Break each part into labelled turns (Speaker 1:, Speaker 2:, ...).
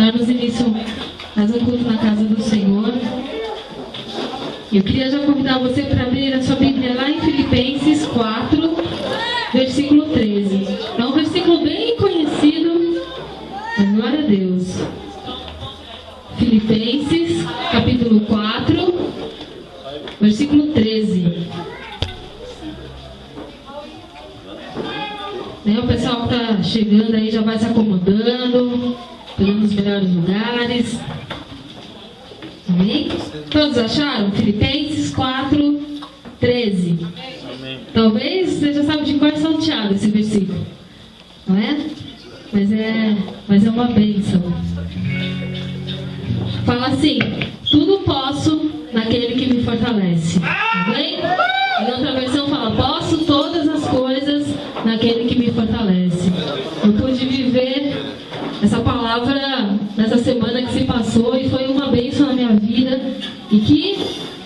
Speaker 1: darmos início mais um culto na casa do Senhor. Eu queria já convidar você para abrir a sua Bíblia lá em Filipenses 4, versículo 13. É um versículo bem conhecido, mas glória a Deus. Filipenses, capítulo 4, versículo 13. O pessoal que está chegando aí já vai se acomodando, pegando os melhores lugares. Amém? Todos acharam? Filipenses 4, 13. Amém. Talvez você já sabe de cor salteado esse versículo, não é? Mas é uma bênção. Fala assim: tudo posso naquele que me fortalece. Amém? Em outra versão fala: posso todas as coisas naquele que me fortalece. Eu pude viver essa palavra nessa semana que se passou e foi uma bênção na minha vida. E que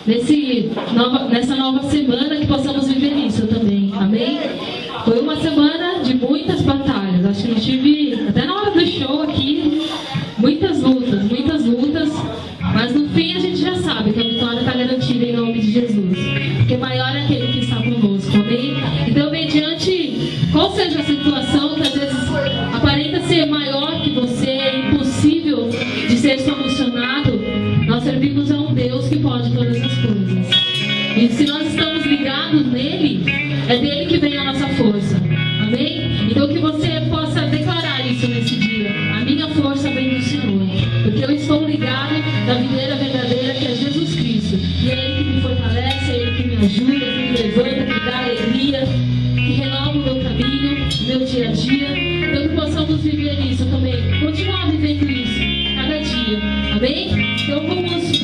Speaker 1: nessa nova semana que possamos viver isso também. Amém? Foi uma semana de muitas batalhas. Acho que eu tive, até na hora do show aqui, muitas lutas. Mas no fim a gente já sabe que a vitória está garantida em nome de Jesus. Porque maior é aquele que está conosco. Amém? Então, mediante qual seja a situação que às vezes aparenta ser maior que você, é impossível de ser solucionado, nós servimos a um Deus que pode todas as coisas. E se nós estamos ligados nele, é dele que vem a nossa força. Amém? Então que você possa declarar isso nesse dia: a minha força vem do Senhor, porque eu estou ligado na videira verdadeira, que é Jesus Cristo. E é Ele que me fortalece, é Ele que me ajuda, que me levanta, que dá alegria, que renova o meu caminho, o meu dia a dia. Então que possamos viver isso também, continuar vivendo isso cada dia. Amém? Então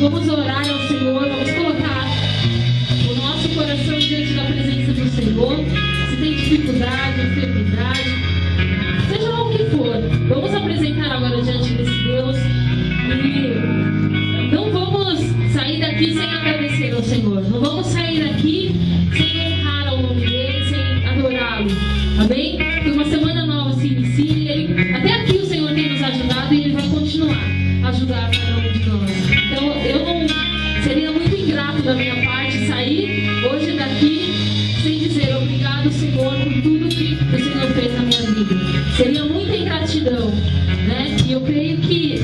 Speaker 1: vamos orar ao Senhor, vamos colocar o nosso coração diante da presença do Senhor. Se tem dificuldade, enfermidade, seja lá o que for, vamos apresentar agora diante desse Deus. E não vamos sair daqui sem agradecer ao Senhor. Não vamos sair daqui sem honrar ao nome dele, sem adorá-lo. Amém? Que uma semana nova se inicie. Até aqui o Senhor tem nos ajudado e Ele vai continuar a ajudar cada um de nós. Então eu não seria muito ingrato da minha parte sair hoje daqui sem dizer obrigado, Senhor, por tudo que o Senhor fez na minha vida. Seria muita ingratidão, né? E eu creio que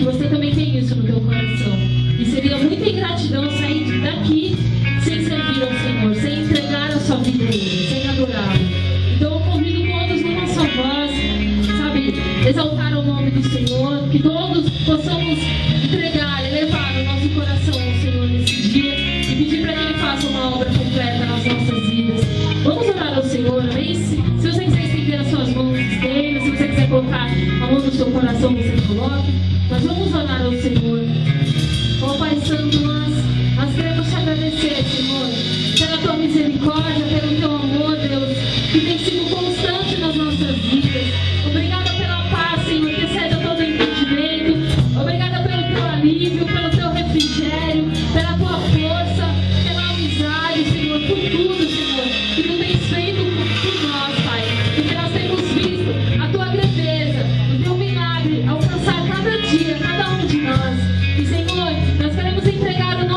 Speaker 1: você também tem isso no teu coração. E seria muita ingratidão sair daqui sem servir ao Senhor, sem entregar a sua vida a Ele, sem adorá-lo. Então eu convido todos numa só voz, sabe, exaltar o nome do Senhor, que todos possamos entregar, elevar o nosso coração ao Senhor nesse dia e pedir para que Ele faça uma obra completa nas nossas vidas. Vamos orar ao Senhor, amém? Se você quiser estender as suas mãos, estenda. Se você quiser colocar a mão no seu coração, você coloque. Nós vamos orar ao Senhor. Ó Pai Santo, nós queremos te agradecer, Senhor, pela tua misericórdia, pelo teu amor, Deus, que tem sido constante nas nossas vidas. Obrigada pela paz, Senhor, que excede todo entendimento. Obrigada pelo teu alívio, pelo teu refrigério, pela tua força, pela amizade, Senhor, por tudo, Senhor, que tu tens feito por nós, Pai. Porque nós temos visto a tua grandeza, o teu milagre alcançar cada dia, cada um de nós. E, Senhor, nós queremos entregar o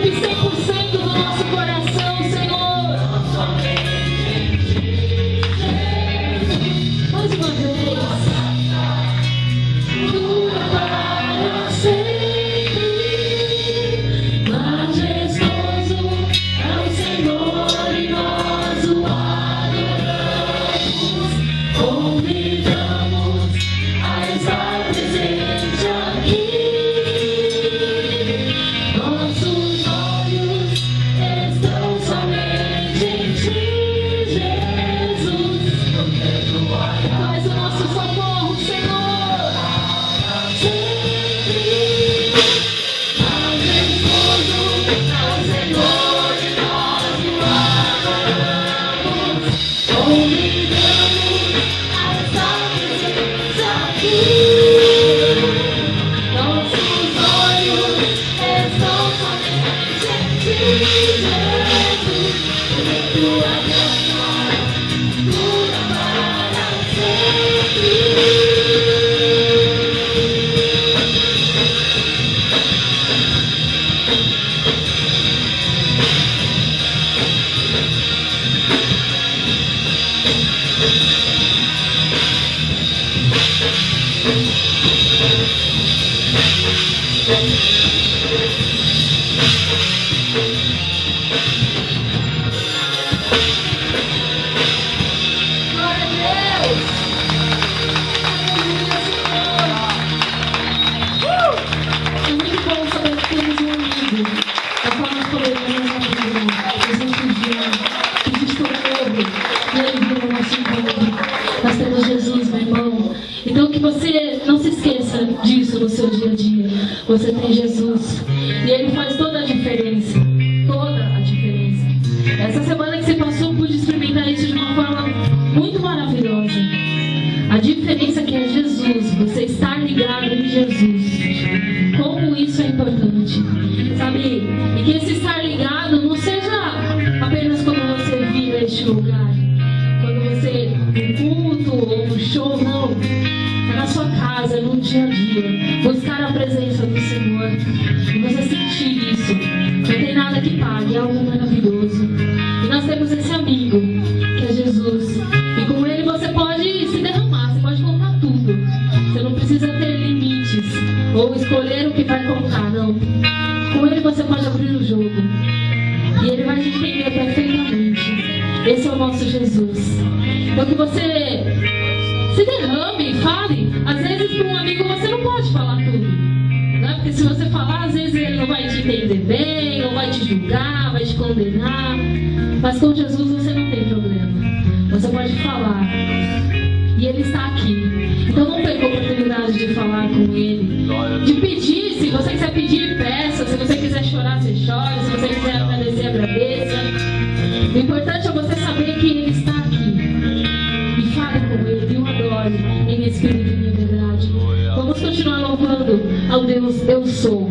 Speaker 1: ocupe 100% do nosso coração, Senhor. Mais uma vez. Tua para sempre. Majestoso é o Senhor e nós o adoramos. Convidamos a estar presente aqui. Nossos olhos estão somente em Ti, Jesus. Faz o nosso socorro, Senhor. Sempre. Majestoso é o Senhor e nós o adoramos. Convidamos a estar presente aqui. Nossos olhos estão somente em Ti, Jesus. Tua graça dura para sempre. Glória a Deus. É muito bom saber que temos um amigo. Da forma como ele é nosso amigo. A gente socorro. E ele vira o nosso encontro. Nós temos Jesus, meu irmão. Então que você não se esqueça disso no seu dia a dia. Você tem Jesus. E ele faz toda a diferença. Toda a diferença. Essa semana que você passou, pude experimentar isso de uma forma muito maravilhosa. A diferença que é Jesus. Você estar ligado em Jesus. Como isso é importante. Sabe? E que esse estar ligado não seja apenas quando você vir a este lugar. Quando você no culto ou no show, não. É na sua casa, no dia a dia. Buscar a presença do Senhor. E você sentir isso. Não tem nada que pague, é algo maravilhoso. E nós temos esse amigo, que é Jesus. E com ele você pode se derramar, você pode contar tudo. Você não precisa ter limites ou escolher o que vai contar, não. Com ele você pode abrir o jogo. E ele vai te entender perfeitamente. Esse é o nosso Jesus. Então que você se derrame, fale. Às vezes para um amigo você não pode falar tudo, né? Porque se você falar, às vezes ele não vai te entender bem, ou vai te julgar, vai te condenar. Mas com Jesus você não tem problema. Você pode falar. E ele está aqui. Então não perca a oportunidade de falar com ele. De pedir, se você quiser pedir, peça. Se você quiser chorar, você chora. Se você quiser agradecer, agradeça. O importante é você saber que ele está aqui. E fale com ele, e o adore em espírito e em verdade. Vamos continuar louvando ao Deus Eu Sou.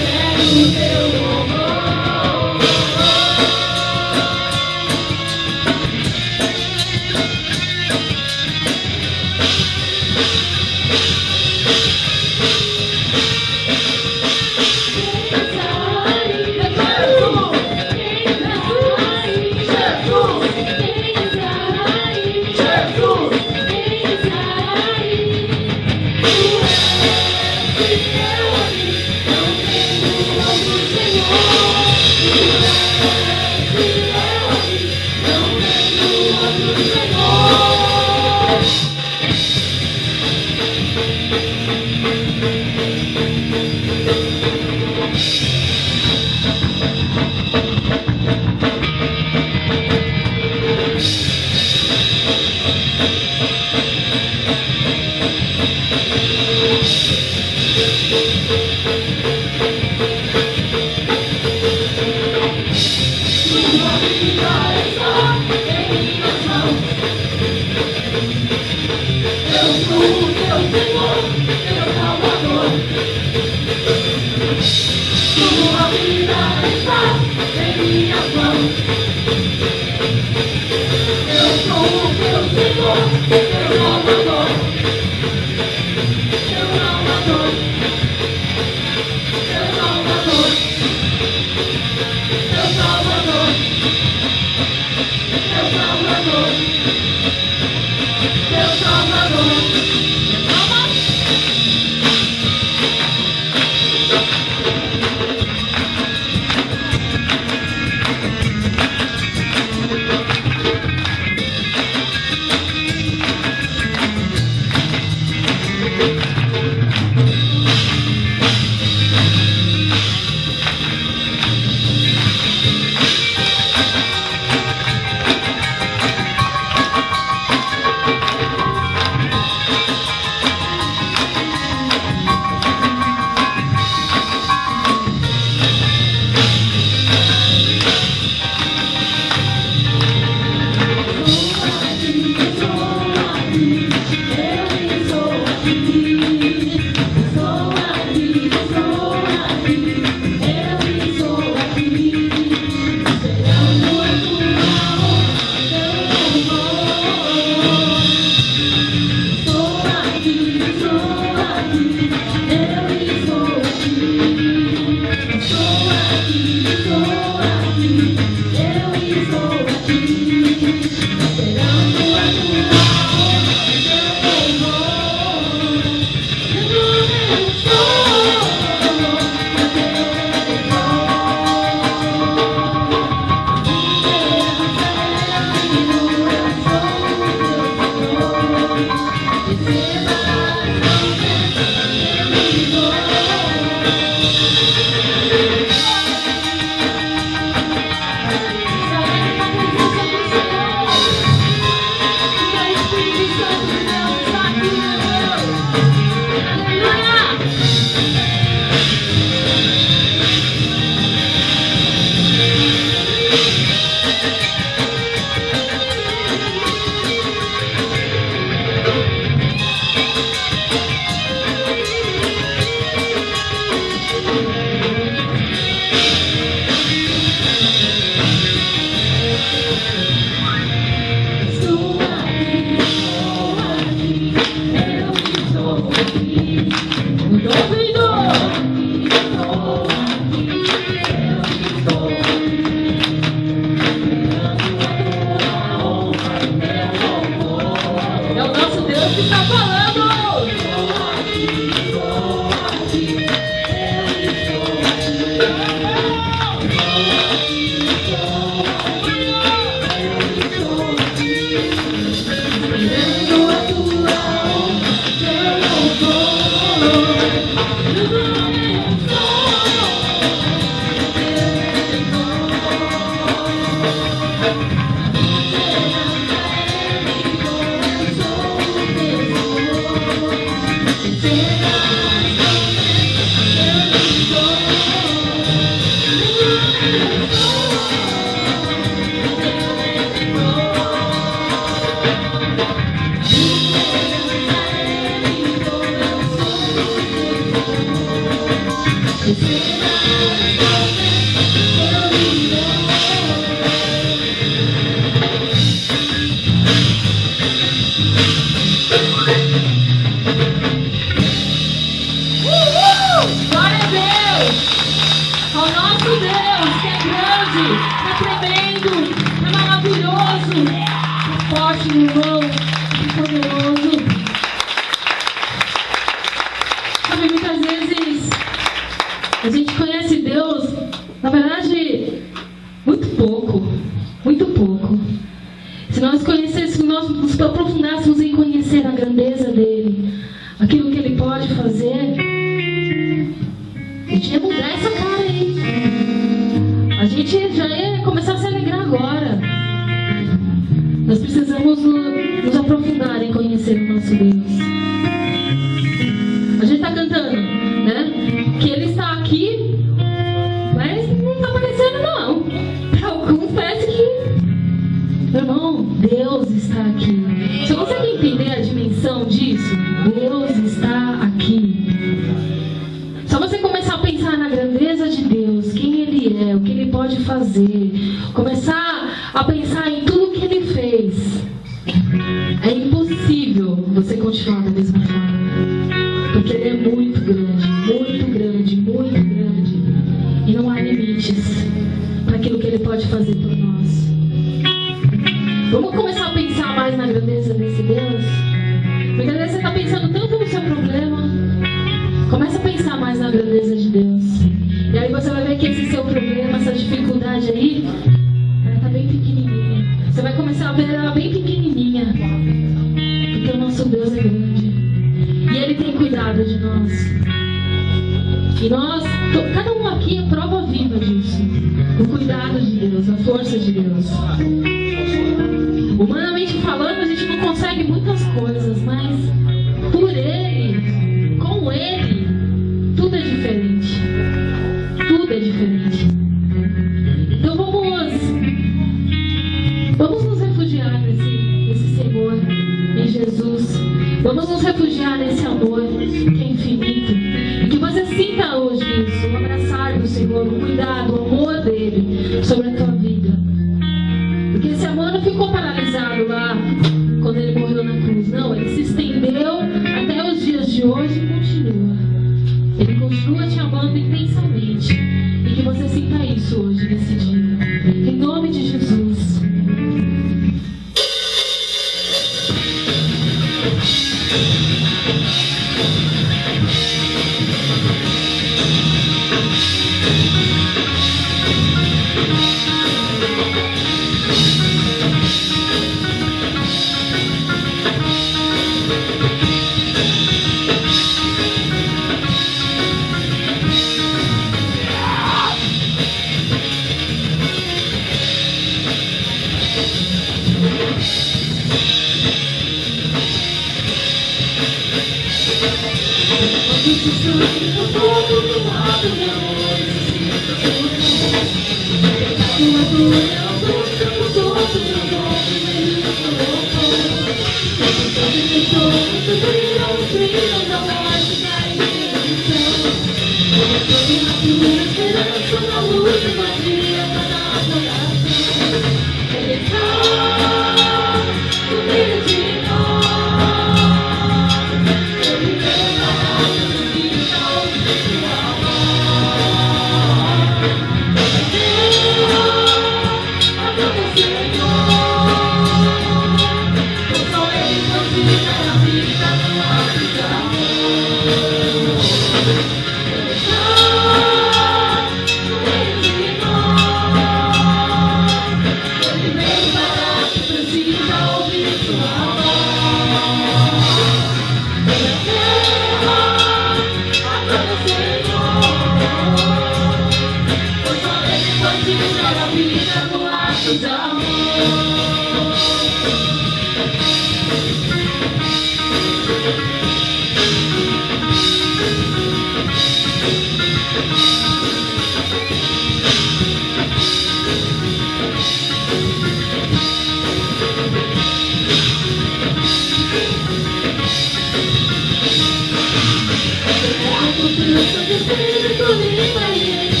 Speaker 2: Espírito livre.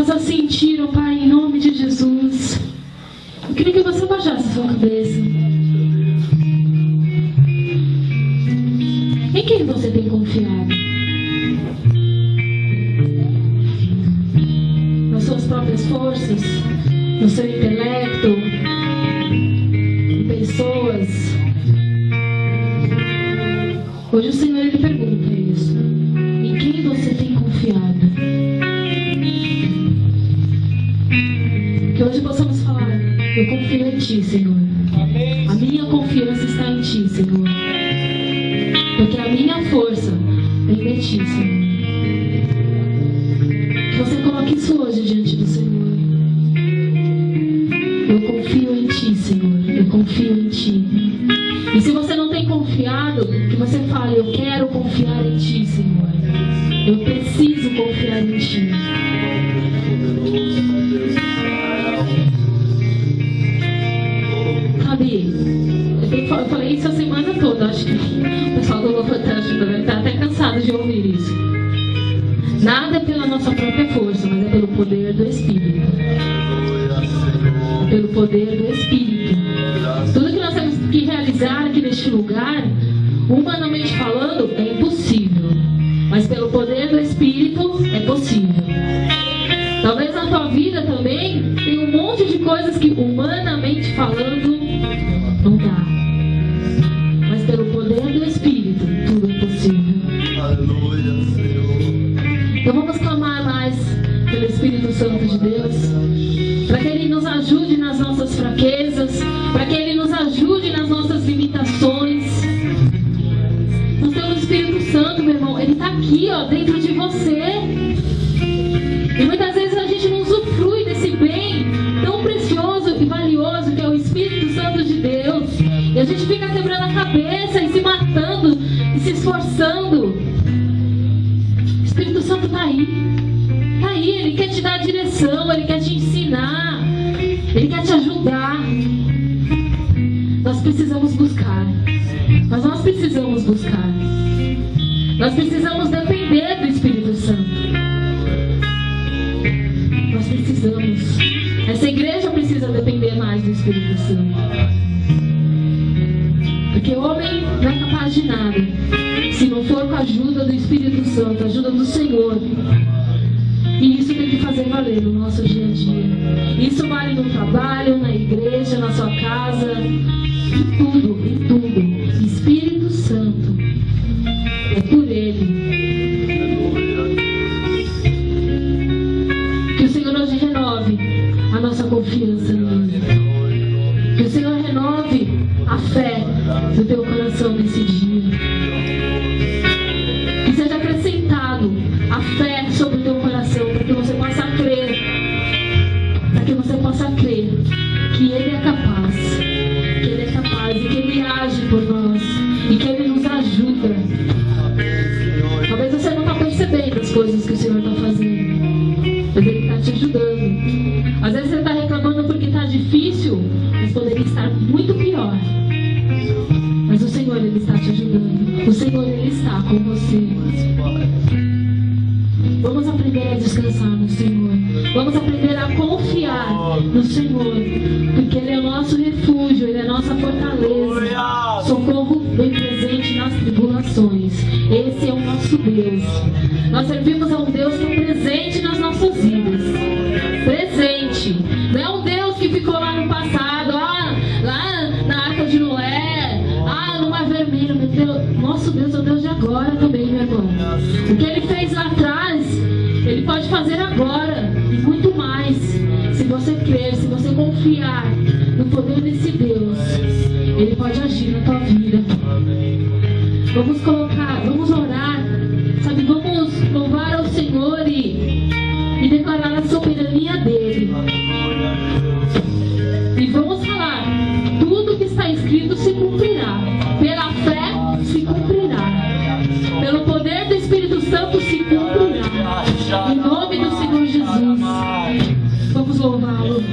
Speaker 1: começa a sentir, ó Pai, em nome de Jesus. Eu queria que você baixasse a sua cabeça. Em quem você tem confiado? Nas suas próprias forças? No seu intelecto? Em pessoas? Hoje o Senhor Ele pergunta isso. Em quem você tem confiado? Que hoje possamos falar: eu confio em Ti, Senhor. A minha confiança está em Ti, Senhor. Porque a minha força vem de Ti, Senhor. Que você coloque isso hoje diante do Senhor. Eu confio em Ti, Senhor. Eu confio em Ti. E se você não tem confiado, que você fale: eu quero confiar em Ti, Senhor. Eu preciso confiar em Ti. Sabe, eu falei isso a semana toda. Acho que o pessoal do Louvor deve estar até cansado de ouvir isso. Nada é pela nossa própria força, mas é pelo poder do Espírito. É pelo poder do Espírito. Tudo que nós temos que realizar aqui neste lugar, humanamente falando, é impossível. Mas pelo poder do Espírito é possível. Talvez na tua vida também tem um monte de coisas que humanamente falando não dá. Mas pelo poder do Espírito tudo é possível.
Speaker 2: Aleluia, Senhor.
Speaker 1: Então vamos clamar mais pelo Espírito Santo de Deus, para que Ele nos ajude nas nossas fraquezas, para que Ele nos ajude nas nossas limitações. Nós temos o Espírito Santo, meu irmão. Ele está aqui, ó, dentro de você. E muitas vezes a gente não usufrui desse bem tão precioso e valioso que é o Espírito Santo de Deus. E a gente fica quebrando a cabeça e se matando e se esforçando. O Espírito Santo está aí. Está aí, Ele quer te dar direção, Ele quer te ensinar, Ele quer te ajudar. Nós precisamos buscar. Mas nós precisamos buscar. Nós precisamos depender do Espírito Santo. Nós precisamos. Essa igreja precisa depender mais do Espírito Santo. Porque o homem não é capaz de nada se não for com a ajuda do Espírito Santo, a ajuda do Senhor. E isso tem que fazer valer no nosso dia a dia. Isso vale no trabalho, na igreja, na sua casa, em tudo, em tudo. Espírito Santo. É por Ele. Que o Senhor hoje renove a nossa confiança nele. Que o Senhor renove a fé do teu coração nesse dia. Que seja acrescentado a fé sobre o teu coração, para que você possa crer. Para que você possa crer que Ele é capaz. Que Ele é capaz e que Ele age por nós. E que Ele nos ajuda. Talvez você não está percebendo as coisas que o Senhor está fazendo. Mas Ele está te ajudando. Às vezes você está reclamando porque está difícil, mas poderia estar muito pior. Mas o Senhor, Ele está te ajudando. O Senhor, Ele está com você. Vamos aprender a descansar no Senhor. Vamos aprender a confiar no Senhor. Porque Ele é o nosso refúgio, Ele é a nossa fortaleza. Socorro bem presente nas tribulações. Esse é o nosso Deus. Nós servimos a um Deus que é presente nas nossas vidas. Presente. Não é um Deus que ficou lá no passado, lá na Arca de Noé, no Mar Vermelho. Meu Deus, nosso Deus é o Deus de agora também, meu irmão. O que Ele fez lá atrás, Ele pode fazer agora e muito mais. Se você crer, se você confiar no poder desse Deus, Ele pode agir na tua vida. Vamos colocar, vamos orar, sabe? Vamos louvar ao Senhor e declarar a soberania dEle. E vamos falar, tudo que está escrito se cumprirá. Pela fé se cumprirá. Pelo poder do Espírito Santo se cumprirá. Em nome do Senhor Jesus. Vamos louvá-lo.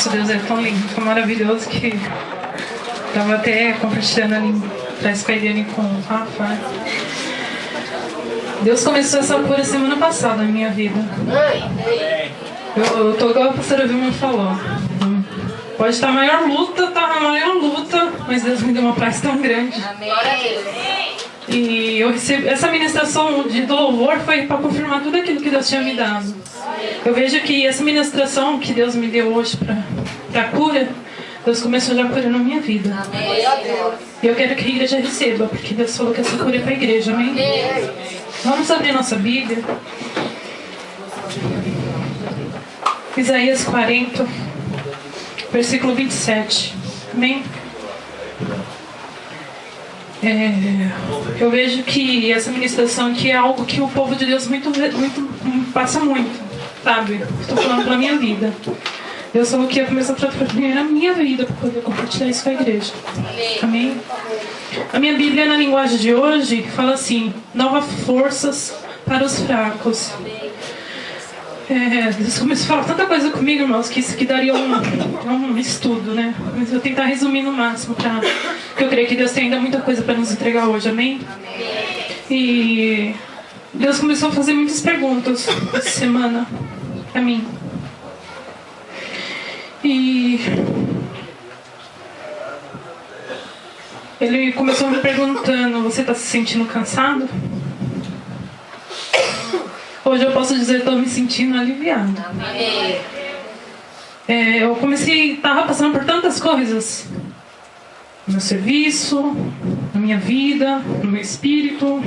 Speaker 3: Nosso Deus é tão lindo, tão maravilhoso que estava até compartilhando ali atrás com a Eliane e com o Rafa. Deus começou essa cura semana passada na minha vida. Eu tô igual a pastora Vilma falou. Pode estar a maior luta, mas Deus me deu uma paz tão grande. E eu recebi essa ministração do louvor foi para confirmar tudo aquilo que Deus tinha me dado. Eu vejo que essa ministração que Deus me deu hoje para cura, Deus começou já curando a minha vida. E eu quero que a igreja receba, porque Deus falou que essa cura é para a igreja, amém? Vamos abrir nossa Bíblia. Isaías 40, versículo 27. Amém? Eu vejo que essa ministração aqui é algo que o povo de Deus passa muito, sabe? Estou falando pela minha vida. Deus falou que ia começar a tratar primeiro a minha vida para poder compartilhar isso com a igreja. Amém? A minha Bíblia, na linguagem de hoje, fala assim: novas forças para os fracos. Deus começou a falar tanta coisa comigo, irmãos, que isso aqui daria um estudo, né? Mas eu vou tentar resumir no máximo, porque eu creio que Deus tem ainda muita coisa para nos entregar hoje, amém? E Deus começou a fazer muitas perguntas essa semana para mim. E Ele começou me perguntando: você está se sentindo cansado? Hoje eu posso dizer que estou me sentindo aliviada. Eu estava passando por tantas coisas. No meu serviço, na minha vida, no meu espírito,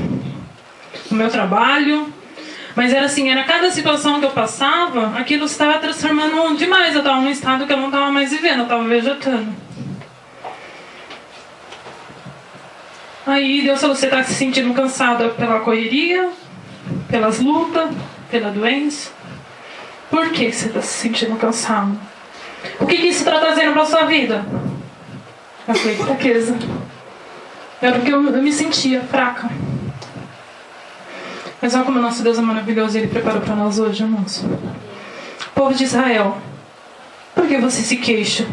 Speaker 3: no meu trabalho. Mas era assim, era cada situação que eu passava, aquilo estava transformando demais. Eu estava num estado que eu não estava mais vivendo, eu estava vegetando. Aí Deus falou: você está se sentindo cansada pela correria, pelas lutas, pela doença? Por que você está se sentindo cansado? O que isso está trazendo para a sua vida? Eu falei: fraqueza. Era porque eu me sentia fraca. Mas olha como o nosso Deus é maravilhoso e Ele preparou para nós hoje, irmãos. Povo de Israel, por que você se queixa,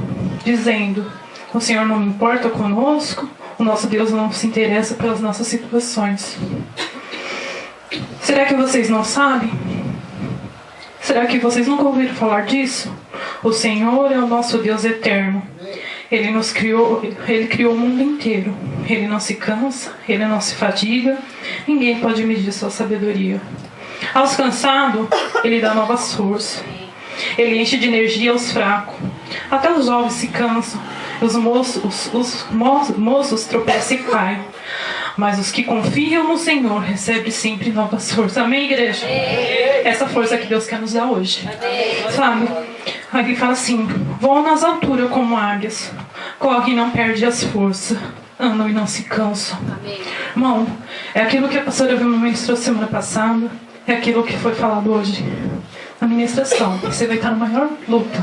Speaker 3: dizendo: o Senhor não importa conosco, o nosso Deus não se interessa pelas nossas situações? Será que vocês não sabem? Será que vocês nunca ouviram falar disso? O Senhor é o nosso Deus eterno. Ele nos criou, Ele criou o mundo inteiro. Ele não se cansa, Ele não se fadiga. Ninguém pode medir sua sabedoria. Aos cansados, Ele dá novas forças. Ele enche de energia os fracos. Até os jovens se cansam. Os moços tropeçam e caem. Mas os que confiam no Senhor recebem sempre novas forças. Amém, igreja? Essa força que Deus quer nos dar hoje. Sabe? Aí ele fala assim: voam nas alturas como águias, correm e não perdem as forças, andam e não se cansam. Irmão, é aquilo que a pastora Vilma ministrou semana passada, é aquilo que foi falado hoje na ministração. Você vai estar na maior luta.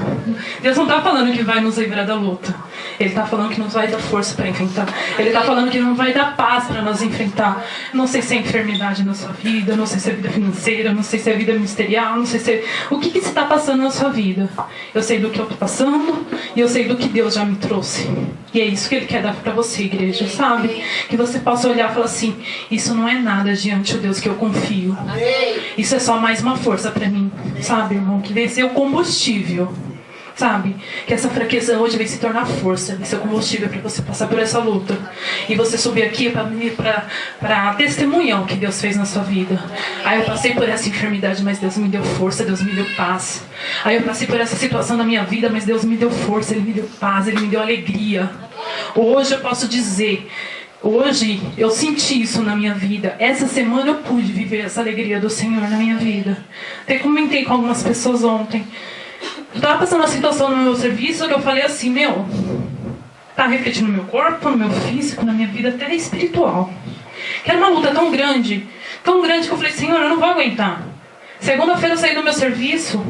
Speaker 3: Deus não está falando que vai nos livrar da luta. Ele está falando que nos vai dar força para enfrentar. Ele está falando que não vai dar paz para nós enfrentar. Não sei se é enfermidade na sua vida, não sei se é vida financeira, não sei se é vida ministerial, não sei se é... O que você está passando na sua vida? Eu sei do que eu estou passando e eu sei do que Deus já me trouxe. E é isso que Ele quer dar para você, igreja, sabe? Que você possa olhar e falar assim: isso não é nada diante do Deus que eu confio. Isso é só mais uma força para mim, sabe, irmão? Que vai ser o combustível. Sabe? Que essa fraqueza hoje vai se tornar força, vai ser combustível para você passar por essa luta. E você subir aqui para testemunhar o que Deus fez na sua vida. Aí eu passei por essa enfermidade, mas Deus me deu força, Deus me deu paz. Aí eu passei por essa situação na minha vida, mas Deus me deu força, Ele me deu paz, Ele me deu alegria. Hoje eu posso dizer: hoje eu senti isso na minha vida. Essa semana eu pude viver essa alegria do Senhor na minha vida. Até comentei com algumas pessoas ontem. Eu estava passando uma situação no meu serviço que eu falei assim: tá refletindo no meu corpo, no meu físico, na minha vida até espiritual. Que era uma luta tão grande que eu falei: Senhor, eu não vou aguentar. Segunda-feira eu saí do meu serviço,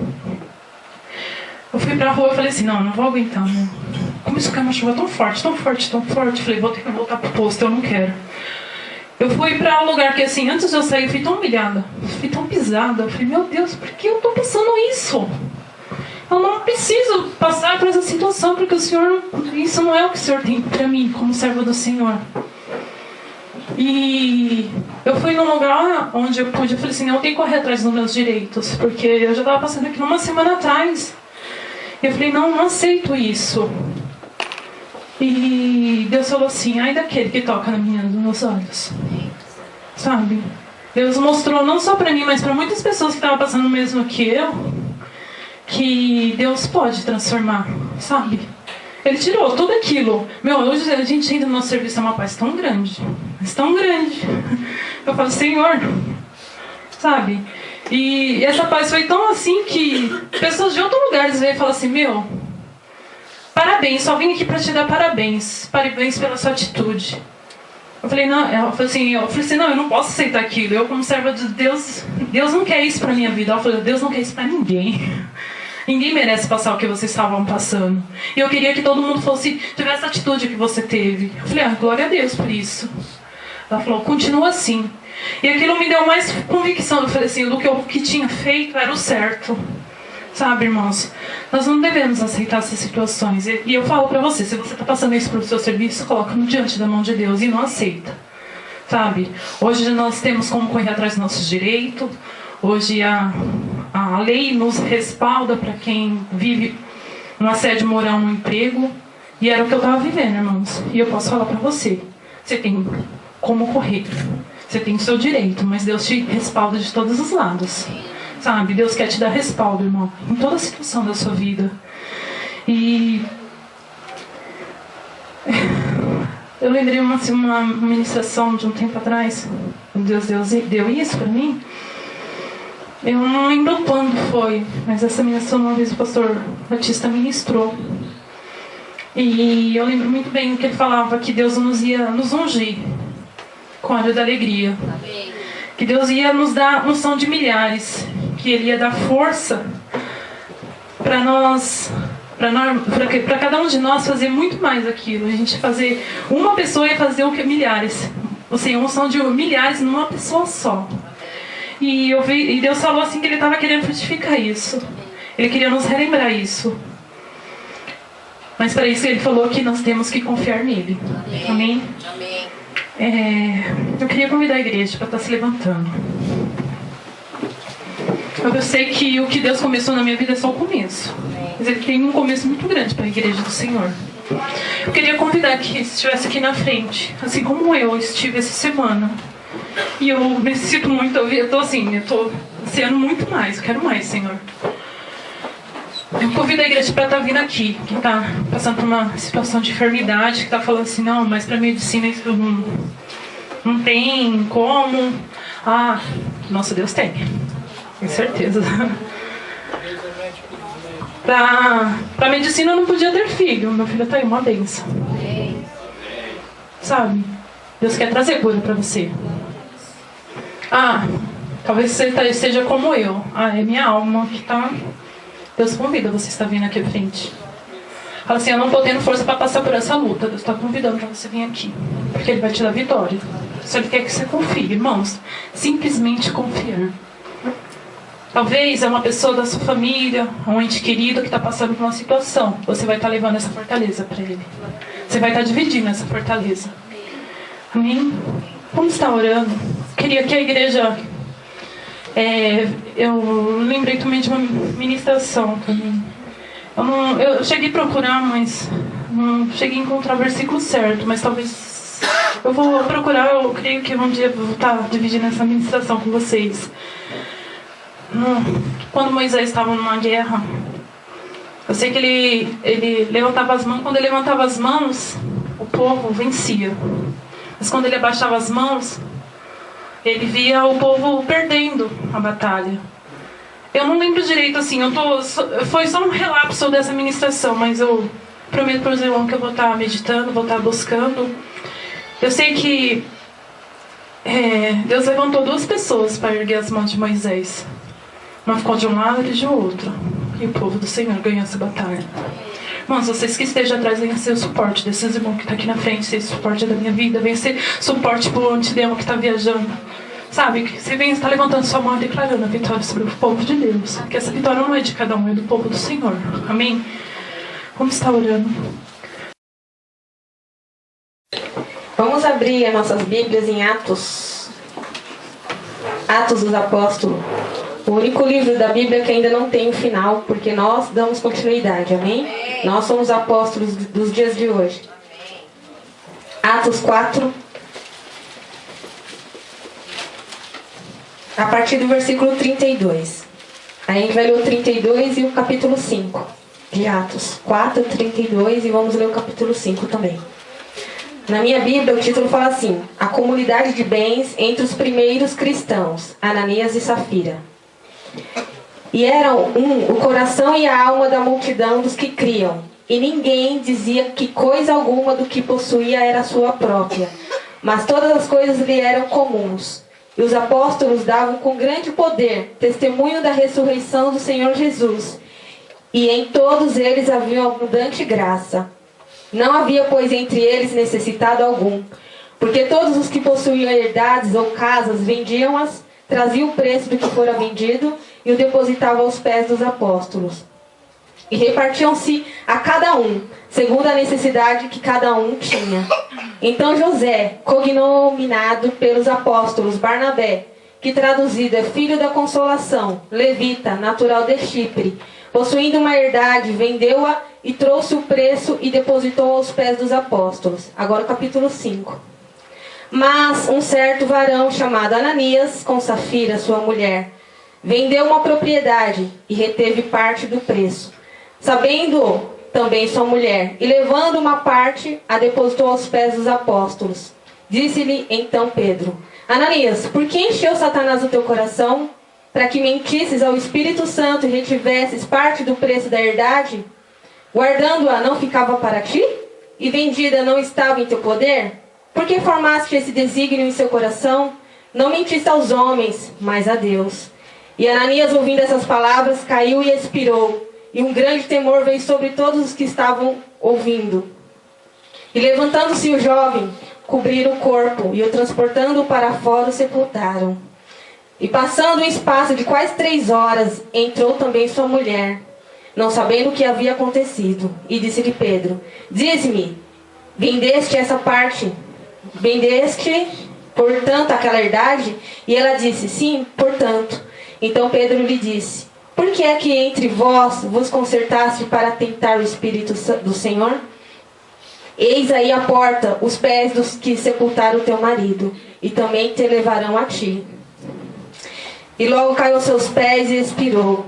Speaker 3: eu fui pra rua e falei assim: não vou aguentar, meu. Começou a cair uma chuva tão forte. Falei: vou ter que voltar pro posto, eu não quero. Eu fui pra um lugar que assim, antes de eu sair, eu fui tão humilhada, fui tão pisada. Eu falei: meu Deus, por que eu tô passando isso? Eu não preciso passar por essa situação, porque o Senhor, isso não é o que o Senhor tem para mim, como servo do Senhor. E eu fui num lugar onde eu falei assim, eu tenho que correr atrás dos meus direitos, porque eu já estava passando aqui uma semana atrás. E eu falei, não aceito isso. E Deus falou assim, ai daquele que toca na menina dos meus olhos. Sabe? Deus mostrou não só para mim, mas para muitas pessoas que estavam passando o mesmo que eu, que Deus pode transformar, sabe? Ele tirou tudo aquilo. Meu, hoje a gente entra no nosso serviço, é uma paz tão grande, mas tão grande. Eu falo, Senhor, sabe? E essa paz foi tão assim que pessoas de outros lugares veio e falam assim, meu, parabéns, só vim aqui para te dar parabéns. Parabéns pela sua atitude. Eu falei, não, eu falei assim, não, eu não posso aceitar aquilo. Eu, como serva de Deus, Deus não quer isso pra minha vida. Ela falou, Deus não quer isso pra ninguém. Ninguém merece passar o que vocês estavam passando. E eu queria que todo mundo tivesse a atitude que você teve. Eu falei, glória a Deus por isso. Ela falou, continua assim. E aquilo me deu mais convicção. Eu falei assim, do que eu que tinha feito era o certo. Sabe, irmãos? Nós não devemos aceitar essas situações. E eu falo pra você, se você está passando isso pro seu serviço, coloca no diante da mão de Deus e não aceita. Sabe? Hoje nós temos como correr atrás dos nossos direitos. Hoje a lei nos respalda para quem vive um assédio moral no emprego. E era o que eu estava vivendo, irmãos. E eu posso falar pra você, você tem como correr. Você tem o seu direito, mas Deus te respalda de todos os lados. Sabe, Deus quer te dar respaldo, irmão, em toda a situação da sua vida. E eu lembrei uma ministração de um tempo atrás. Deus deu isso para mim. Eu não lembro quando foi, mas essa ministração uma vez o pastor Batista ministrou. E eu lembro muito bem que ele falava que Deus ia nos ungir com óleo da alegria. Amém. Que Deus ia nos dar unção de milhares. Que Ele ia dar força para cada um de nós fazer muito mais aquilo. A gente fazer, uma pessoa ia fazer o que? Milhares. Ou seja, uma unção de milhares numa pessoa só. E Deus falou assim que Ele estava querendo frutificar isso. Ele queria nos relembrar isso. Mas para isso Ele falou que nós temos que confiar nele. Amém? Amém. Eu queria convidar a igreja para estar se levantando. Eu sei que o que Deus começou na minha vida é só o começo. Mas Ele tem um começo muito grande para a igreja do Senhor. Eu queria convidar que estivesse aqui na frente, assim como eu estive essa semana. E eu necessito muito, eu tô ansiando muito mais, eu quero mais, Senhor. Eu convido a igreja para estar vindo aqui, que está passando por uma situação de enfermidade, que está falando assim, não, mas para medicina isso não tem como. Nosso Deus tem. Com certeza. Pra medicina eu não podia ter filho. Meu filho tá aí, uma benção. Sabe? Deus quer trazer cura pra você. Talvez você esteja como eu. É minha alma que tá. Deus convida você estar vindo aqui à frente. Fala assim, eu não tô tendo força para passar por essa luta. Deus está convidando para você vir aqui. Porque Ele vai te dar vitória. Só Ele quer que você confie, irmãos. Simplesmente confiar. Talvez é uma pessoa da sua família, um ente querido que está passando por uma situação. Você vai estar levando essa fortaleza para ele. Você vai estar dividindo essa fortaleza. Amém? Vamos estar orando. Queria que a igreja... eu lembrei também de uma ministração também. Eu cheguei a procurar, mas não cheguei a encontrar o versículo certo. Mas talvez eu vou procurar. Eu creio que um dia eu vou estar dividindo essa ministração com vocês. Quando Moisés estava numa guerra, eu sei que ele levantava as mãos. Quando ele levantava as mãos, o povo vencia. Mas quando ele abaixava as mãos, ele via o povo perdendo a batalha. Eu não lembro direito assim, foi só um relapso dessa ministração, mas eu prometo para o Zé que eu vou estar meditando, vou estar buscando. Eu sei que Deus levantou 2 pessoas para erguer as mãos de Moisés. Uma ficou de um lado e de outro. E o povo do Senhor ganhou essa batalha. Irmãos, vocês que estejam atrás, venham ser o suporte desses irmãos que estão aqui na frente, ser suporte da minha vida, venham ser suporte para o antidemo que está viajando. Sabe, que você está levantando sua mão e declarando a vitória sobre o povo de Deus. Que essa vitória não é de cada um, é do povo do Senhor. Amém? Vamos estar orando.
Speaker 4: Vamos abrir as nossas Bíblias em Atos. Atos dos Apóstolos. O único livro da Bíblia que ainda não tem o final, porque nós damos continuidade, amém? Nós somos apóstolos dos dias de hoje. Atos 4, a partir do versículo 32. Aí a gente vai ler o 32 e o capítulo 5 de Atos 4, 32, e vamos ler o capítulo 5 também. Na minha Bíblia, o título fala assim: a comunidade de bens entre os primeiros cristãos, Ananias e Safira. E eram o coração e a alma da multidão dos que criam. E ninguém dizia que coisa alguma do que possuía era sua própria, mas todas as coisas lhe eram comuns. E os apóstolos davam com grande poder testemunho da ressurreição do Senhor Jesus. E em todos eles havia abundante graça. Não havia, pois, entre eles necessitado algum, porque todos os que possuíam herdades ou casas vendiam-as, traziam o preço do que fora vendido e o depositavam aos pés dos apóstolos. E repartiam-se a cada um, segundo a necessidade que cada um tinha. Então José, cognominado pelos apóstolos Barnabé, que traduzido é filho da consolação, levita, natural de Chipre, possuindo uma herdade, vendeu-a e trouxe o preço e depositou aos pés dos apóstolos. Agora o capítulo 5. Mas um certo varão chamado Ananias, com Safira, sua mulher, vendeu uma propriedade e reteve parte do preço. Sabendo também sua mulher, e levando uma parte, a depositou aos pés dos apóstolos. Disse-lhe então Pedro: Ananias, por que encheu Satanás o teu coração, para que mentisses ao Espírito Santo e retivesses parte do preço da herdade? Guardando-a não ficava para ti? E vendida não estava em teu poder? Por que formaste esse desígnio em seu coração? Não mentiste aos homens, mas a Deus. E Ananias, ouvindo essas palavras, caiu e expirou. E um grande temor veio sobre todos os que estavam ouvindo. E levantando-se o jovem, cobriram o corpo, e o transportando para fora, o sepultaram. E passando um espaço de quase 3 horas, entrou também sua mulher, não sabendo o que havia acontecido. E disse-lhe Pedro: dize-me, vendeste essa parte? Vendeste, portanto, aquela herdade? E ela disse: sim, portanto. Então Pedro lhe disse: por que é que entre vós vos concertaste para tentar o Espírito do Senhor? Eis aí a porta, os pés dos que sepultaram o teu marido, e também te levarão a ti. E logo caiu aos seus pés e expirou.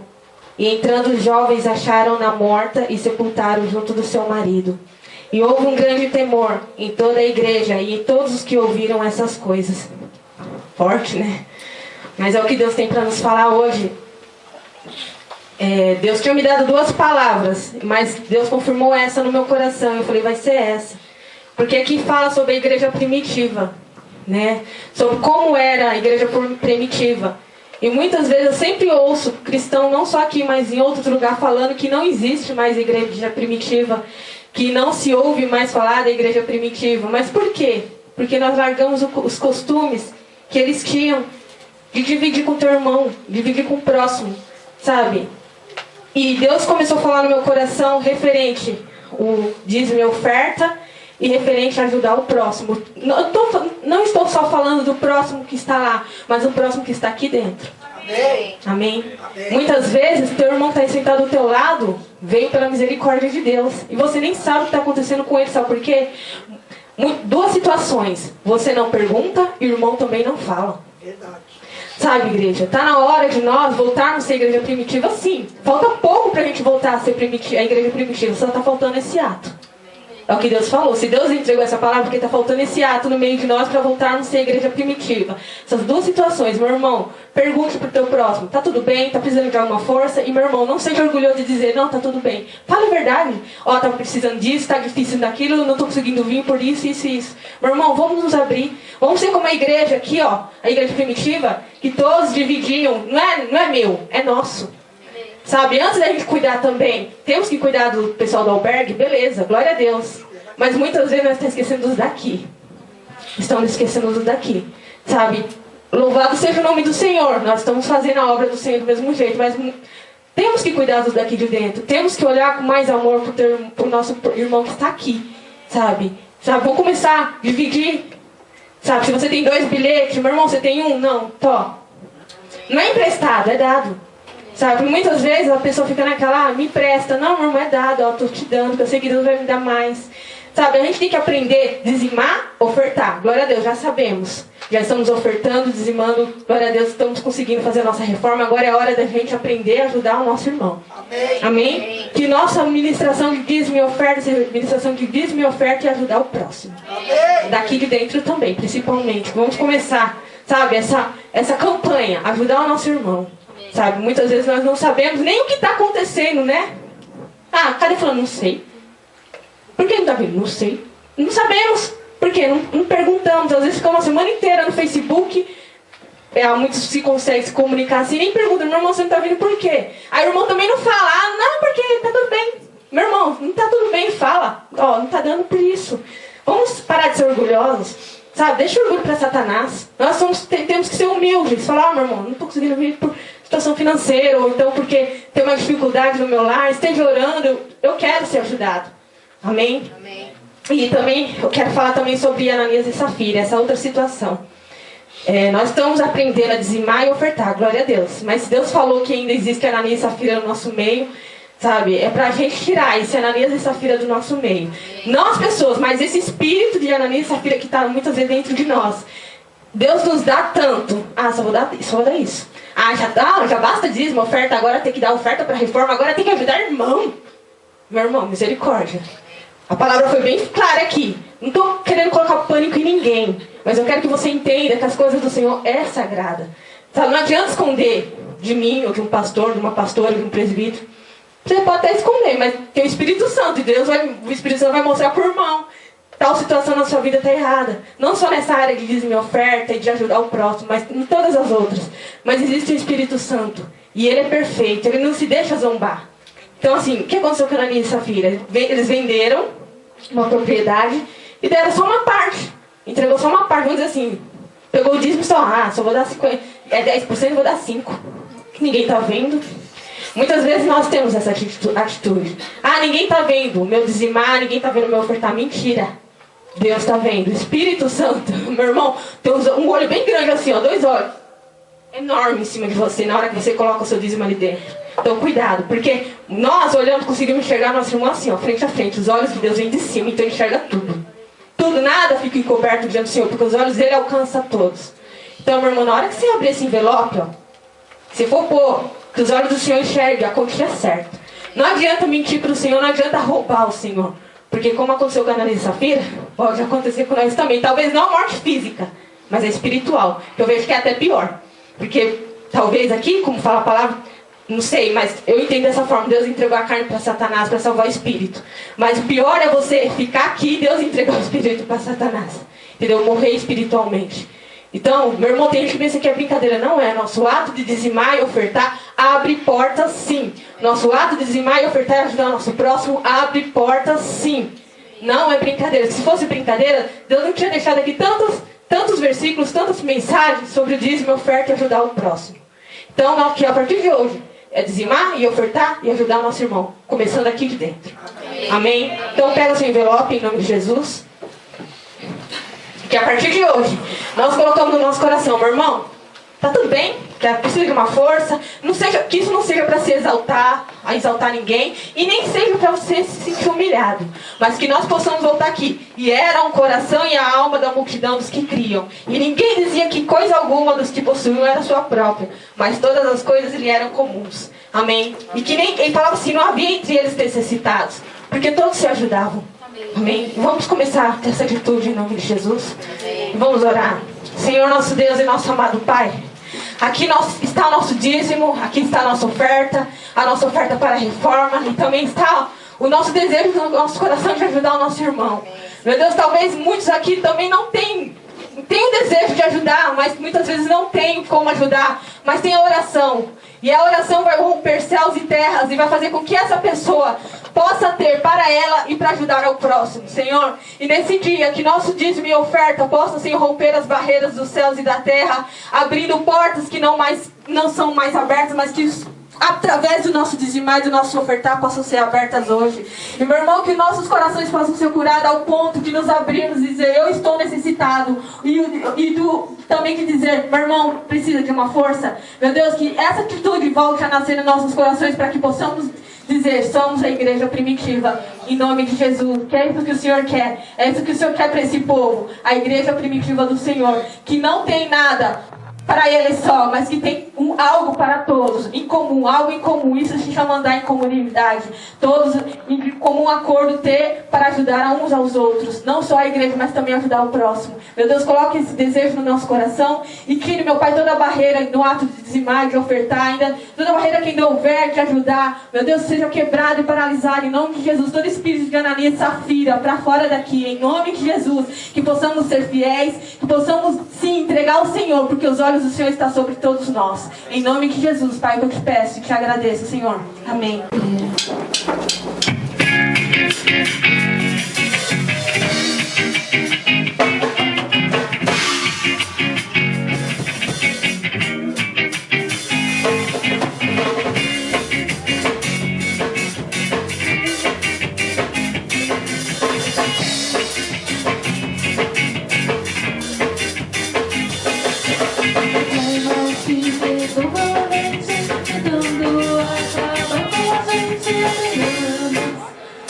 Speaker 4: E entrando os jovens acharam-na morta e sepultaram junto do seu marido. E houve um grande temor em toda a igreja e em todos os que ouviram essas coisas. Forte, né? Mas é o que Deus tem para nos falar hoje. Deus tinha me dado 2 palavras, mas Deus confirmou essa no meu coração. Eu falei, vai ser essa. Porque aqui fala sobre a igreja primitiva, né? Sobre como era a igreja primitiva. E muitas vezes eu sempre ouço cristão, não só aqui, mas em outro lugar, falando que não existe mais igreja primitiva, que não se ouve mais falar da igreja primitiva. Mas por quê? Porque nós largamos os costumes que eles tinham de dividir com o teu irmão, dividir com o próximo, sabe? E Deus começou a falar no meu coração referente o dízimo e oferta e referente a ajudar o próximo. Não estou só falando do próximo que está lá, mas do próximo que está aqui dentro. Amém? Amém? Muitas vezes teu irmão está sentado do teu lado, veio pela misericórdia de Deus, e você nem sabe o que está acontecendo com ele. Sabe por quê? 2 situações: você não pergunta e o irmão também não fala. Verdade. Sabe, igreja, está na hora de nós voltarmos a ser igreja primitiva, sim. Falta pouco para a gente voltar a ser a igreja primitiva, só está faltando esse ato. É o que Deus falou. Se Deus entregou essa palavra, porque está faltando esse ato no meio de nós para voltarmos a ser a igreja primitiva. Essas 2 situações, meu irmão, pergunte para o teu próximo: tá tudo bem? Tá precisando de alguma força? E meu irmão, não seja orgulhoso de dizer: não, tá tudo bem. Fala a verdade. Ó, tá precisando disso, tá difícil daquilo, não tô conseguindo vir por isso, isso e isso. Meu irmão, vamos nos abrir. Vamos ser como a igreja aqui, ó, a igreja primitiva, que todos dividiam. Não é meu, é nosso. Sabe, antes da gente cuidar também, temos que cuidar do pessoal do albergue, beleza, glória a Deus. Mas muitas vezes nós estamos esquecendo dos daqui. Estamos esquecendo dos daqui. Sabe, louvado seja o nome do Senhor. Nós estamos fazendo a obra do Senhor do mesmo jeito, mas temos que cuidar dos daqui de dentro. Temos que olhar com mais amor para o nosso irmão que está aqui, sabe? Vamos começar a dividir. Sabe, se você tem 2 bilhetes, meu irmão, você tem 1? Não, tó. Não é emprestado, é dado. Sabe, muitas vezes a pessoa fica naquela, me empresta. Não, meu irmão, é dado, ó, tô te dando, porque eu sei que Deus vai me dar mais. Sabe, a gente tem que aprender a dizimar, ofertar. Glória a Deus, já sabemos. Já estamos ofertando, dizimando. Glória a Deus, estamos conseguindo fazer a nossa reforma. Agora é hora da gente aprender a ajudar o nosso irmão. Amém? Amém? Que nossa ministração de dízimo e oferta seja ministração de dízimo e oferta e ajudar o próximo. Amém? Daqui de dentro também, principalmente. Vamos começar, sabe, essa campanha, ajudar o nosso irmão. Sabe, muitas vezes nós não sabemos nem o que está acontecendo, né? Ah, cadê falando? Não sei. Por que não está vendo? Não sei. Não sabemos. Por quê? Não perguntamos. Às vezes ficamos uma semana inteira no Facebook. Muitos se conseguem se comunicar assim, nem perguntam, meu irmão, você não está vindo por quê? Aí o irmão também não fala, não, porque está tudo bem. Meu irmão, não está tudo bem, fala. Não está dando por isso. Vamos parar de ser orgulhosos. Sabe, deixa o orgulho para Satanás. Nós temos que ser humildes. Falar, meu irmão, não estou conseguindo vir por situação financeira, ou então porque tem uma dificuldade no meu lar, esteja orando, eu quero ser ajudado. Amém? Amém. E também, eu quero falar também sobre Ananias e Safira, essa outra situação. Nós estamos aprendendo a dizimar e ofertar, glória a Deus. Mas se Deus falou que ainda existe Ananias e Safira no nosso meio, sabe, é pra gente tirar esse Ananias e Safira do nosso meio. Não as pessoas, mas esse espírito de Ananias e Safira que está muitas vezes dentro de nós. Deus nos dá tanto. Só vou dar isso. Já basta dízimo, oferta, agora tem que dar oferta para reforma, agora tem que ajudar irmão. Meu irmão, misericórdia. A palavra foi bem clara aqui. Não estou querendo colocar pânico em ninguém, mas eu quero que você entenda que as coisas do Senhor é sagrada. Sabe, não adianta esconder de mim, ou de um pastor, de uma pastora, de um presbítero. Você pode até esconder, mas tem o Espírito Santo, e o Espírito Santo vai mostrar por irmão. Tal situação na sua vida está errada. Não só nessa área de dízimo e oferta e de ajudar o próximo, mas em todas as outras. Mas existe o Espírito Santo. E ele é perfeito, ele não se deixa zombar. Então assim, o que aconteceu com Ananias e Safira? Eles venderam uma propriedade e deram só uma parte. Entregou só uma parte, vamos dizer assim. Pegou o dízimo e só vou dar 50%, 10%, vou dar 5%. Ninguém está vendo. Muitas vezes nós temos essa atitude. Ninguém está vendo o meu dizimar, ninguém está vendo o meu ofertar. Mentira. Deus está vendo. O Espírito Santo, meu irmão, tem um olho bem grande assim, 2 olhos. Enorme em cima de você, na hora que você coloca o seu dízimo ali dentro. Então cuidado, porque nós olhando conseguimos enxergar nosso irmão assim, frente a frente. Os olhos de Deus vêm de cima, então enxerga tudo. Tudo, nada fica encoberto diante do Senhor, porque os olhos dele alcançam a todos. Então, meu irmão, na hora que você abrir esse envelope, se for pôr, que os olhos do Senhor enxerguem, a quantia é certa. Não adianta mentir para o Senhor, não adianta roubar o Senhor. Porque como aconteceu com a Ananias e Safira, pode acontecer com nós também. Talvez não a morte física, mas a espiritual. Eu vejo que é até pior. Porque talvez aqui, como fala a palavra, não sei, mas eu entendo dessa forma. Deus entregou a carne para Satanás para salvar o espírito. Mas o pior é você ficar aqui e Deus entregar o espírito para Satanás. Entendeu? Morrer espiritualmente. Então, meu irmão, tem gente que pensa que é brincadeira. Não é. Nosso ato de dizimar e ofertar abre portas, sim. Nosso ato de dizimar e ofertar e ajudar o nosso próximo abre portas, sim. Não é brincadeira. Se fosse brincadeira, Deus não tinha deixado aqui tantos versículos, tantas mensagens sobre o dízimo, oferta e ajudar o próximo. Então, que a partir de hoje, é dizimar e ofertar e ajudar o nosso irmão. Começando aqui de dentro. Amém? Então, pega o seu envelope em nome de Jesus. Que a partir de hoje, nós colocamos no nosso coração, meu irmão, tá tudo bem, que precisa de uma força, que isso não seja para se exaltar ninguém, e nem seja para você se sentir humilhado, mas que nós possamos voltar aqui. E era um coração e a alma da multidão dos que criam, e ninguém dizia que coisa alguma dos que possuíam era sua própria, mas todas as coisas lhe eram comuns. Amém? E que nem ele falava assim, não havia entre eles necessitados, porque todos se ajudavam. Amém? Vamos começar a ter essa atitude em nome de Jesus. Vamos orar. Senhor nosso Deus e nosso amado Pai, aqui está o nosso dízimo, aqui está a nossa oferta para a reforma, e também está o nosso desejo no nosso coração de ajudar o nosso irmão. Meu Deus, talvez muitos aqui também não têm tem o desejo de ajudar, mas muitas vezes não tem como ajudar, mas tem a oração. E a oração vai romper céus e terras e vai fazer com que essa pessoa possa ter para ela e para ajudar ao próximo, Senhor. E nesse dia, que nosso dízimo e oferta possam, Senhor, romper as barreiras dos céus e da terra, abrindo portas que não são mais abertas, mas que através do nosso dizimar e do nosso ofertar possam ser abertas hoje. E meu irmão, que nossos corações possam ser curados ao ponto de nos abrirmos e dizer, eu estou necessitado. E também que dizer, meu irmão, precisa de uma força. Meu Deus, que essa atitude volte a nascer nos nossos corações para que possamos dizer, somos a igreja primitiva, em nome de Jesus, que é isso que o Senhor quer, é isso que o Senhor quer para esse povo, a igreja primitiva do Senhor, que não tem nada para ele só, mas que tem algo para todos, em comum, algo em comum. Isso se chama andar em comunidade, todos em comum acordo ter para ajudar uns aos outros, não só a igreja, mas também ajudar o próximo. Meu Deus, coloque esse desejo no nosso coração e tire, meu Pai, toda a barreira no ato de dizimar, de ofertar, ainda toda a barreira que ainda houver de ajudar, meu Deus, seja quebrado e paralisado em nome de Jesus. Todo espírito de Ananias e Safira para fora daqui, em nome de Jesus, que possamos ser fiéis, que possamos sim entregar ao Senhor, porque os olhos do Senhor estão sobre todos nós. Em nome de Jesus, Pai, eu te peço e te agradeço, Senhor. Amém.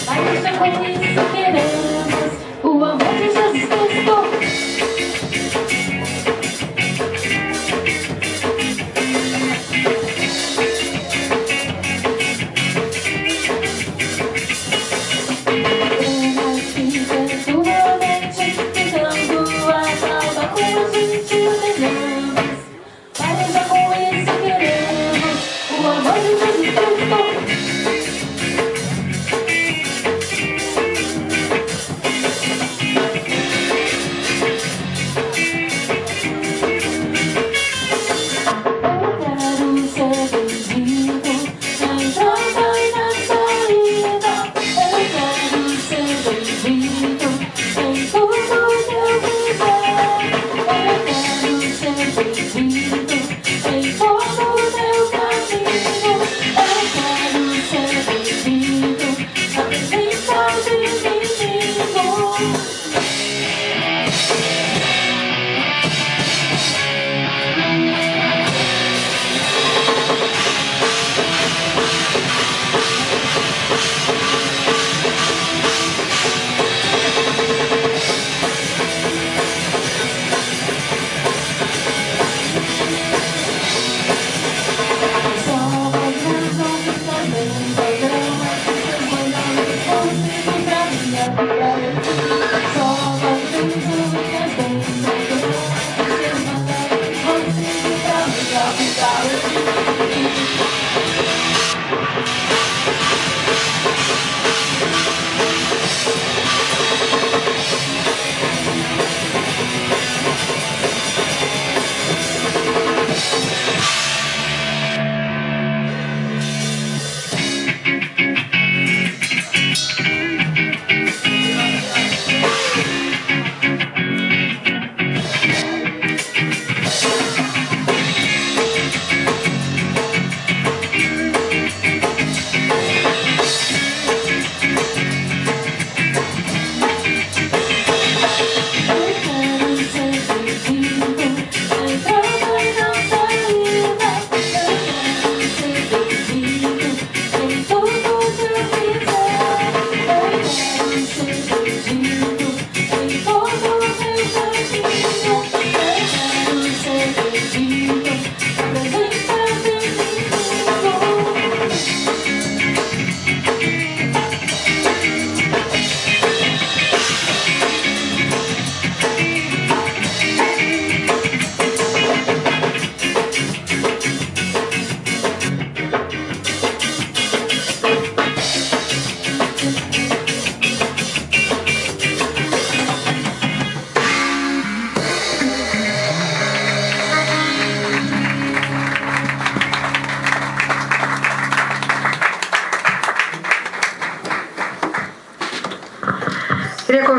Speaker 1: Vai deixar com isso.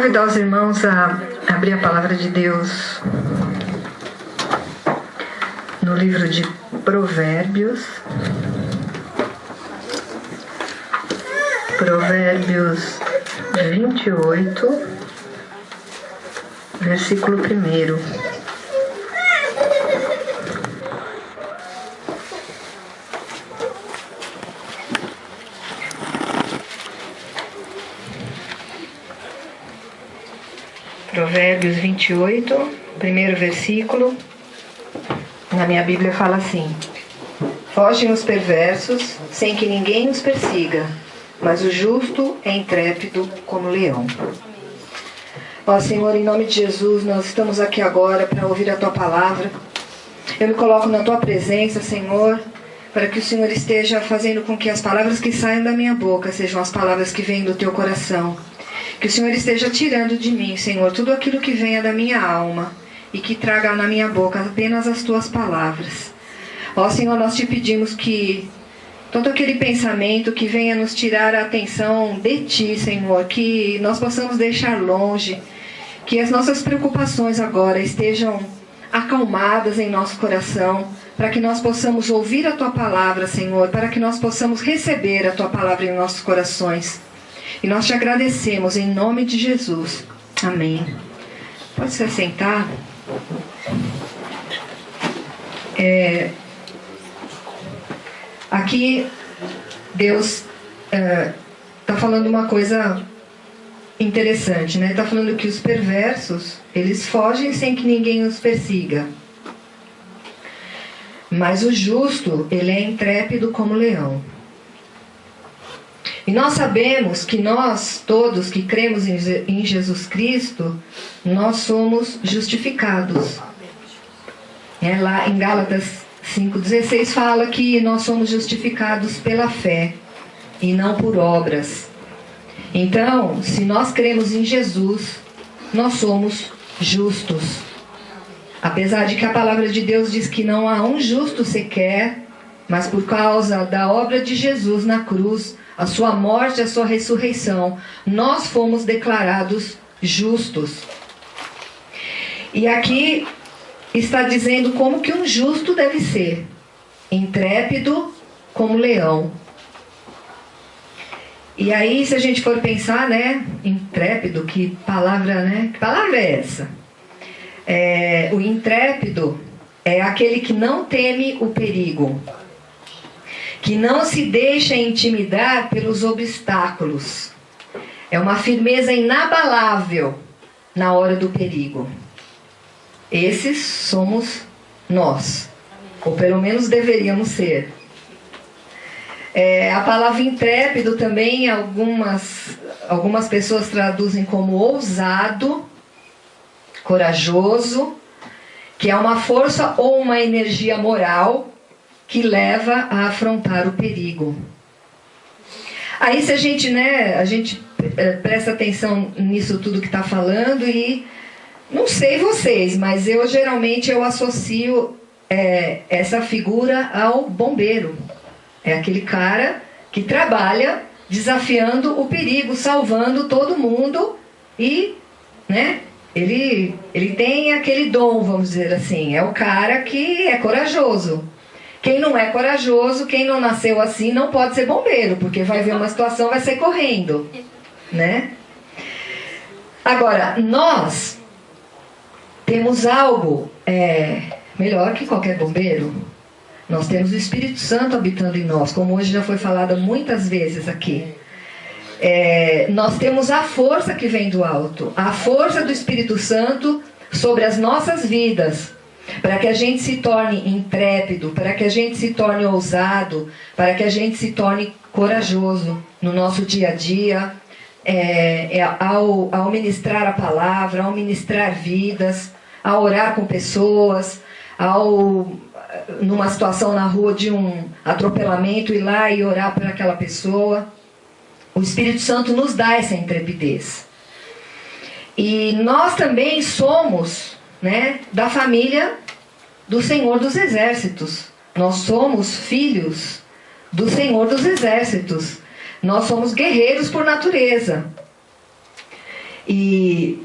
Speaker 5: convidar os irmãos a abrir a palavra de Deus no livro de Provérbios. Provérbios 28, versículo 1. Provérbios 28, primeiro versículo. Na minha Bíblia fala assim: fogem os perversos sem que ninguém os persiga, mas o justo é intrépido como leão. Ó Senhor, em nome de Jesus, nós estamos aqui agora para ouvir a Tua palavra. Eu me coloco na Tua presença, Senhor, para que o Senhor esteja fazendo com que as palavras que saiam da minha boca sejam as palavras que vêm do Teu coração. Que o Senhor esteja tirando de mim, Senhor, tudo aquilo que venha da minha alma e que traga na minha boca apenas as Tuas palavras. Ó Senhor, nós Te pedimos que todo aquele pensamento que venha nos tirar a atenção de Ti, Senhor, que nós possamos deixar longe, que as nossas preocupações agora estejam acalmadas em nosso coração, para que nós possamos ouvir a Tua palavra, Senhor, para que nós possamos receber a Tua palavra em nossos corações. E nós Te agradecemos em nome de Jesus. Amém. Pode se assentar. Aqui Deus está falando uma coisa interessante, né? Está falando que os perversos, eles fogem sem que ninguém os persiga. Mas o justo, ele é intrépido como leão. E nós sabemos que nós, todos que cremos em Jesus Cristo, nós somos justificados. Lá em Gálatas 5,16 fala que nós somos justificados pela fé e não por obras. Então, se nós cremos em Jesus, nós somos justos. Apesar de que a palavra de Deus diz que não há um justo sequer, mas por causa da obra de Jesus na cruz, a sua morte e a sua ressurreição, nós fomos declarados justos. E aqui está dizendo como que um justo deve ser: intrépido como leão. E aí, se a gente for pensar, né, intrépido, que palavra é essa? O intrépido é aquele que não teme o perigo, que não se deixa intimidar pelos obstáculos. É uma firmeza inabalável na hora do perigo. Esses somos nós, ou pelo menos deveríamos ser. A palavra intrépido também algumas pessoas traduzem como ousado, corajoso, que é uma força ou uma energia moral que leva a afrontar o perigo. Aí se a gente presta atenção nisso tudo que está falando, e não sei vocês, mas eu geralmente associo essa figura ao bombeiro. É aquele cara que trabalha desafiando o perigo, salvando todo mundo e, né, ele tem aquele dom, vamos dizer assim. É o cara que é corajoso. Quem não é corajoso, quem não nasceu assim, não pode ser bombeiro, porque vai ver uma situação, vai sair correndo, né? Agora, nós temos algo melhor que qualquer bombeiro. Nós temos o Espírito Santo habitando em nós, como hoje já foi falado muitas vezes aqui. Nós temos a força que vem do alto, a força do Espírito Santo sobre as nossas vidas, para que a gente se torne intrépido, para que a gente se torne ousado, para que a gente se torne corajoso no nosso dia a dia, ao ministrar a palavra, ao ministrar vidas, a orar com pessoas, numa situação na rua de um atropelamento, ir lá e orar por aquela pessoa. O Espírito Santo nos dá essa intrepidez. E nós também somos, né, da família do Senhor dos Exércitos. Nós somos filhos do Senhor dos Exércitos. Nós somos guerreiros por natureza. E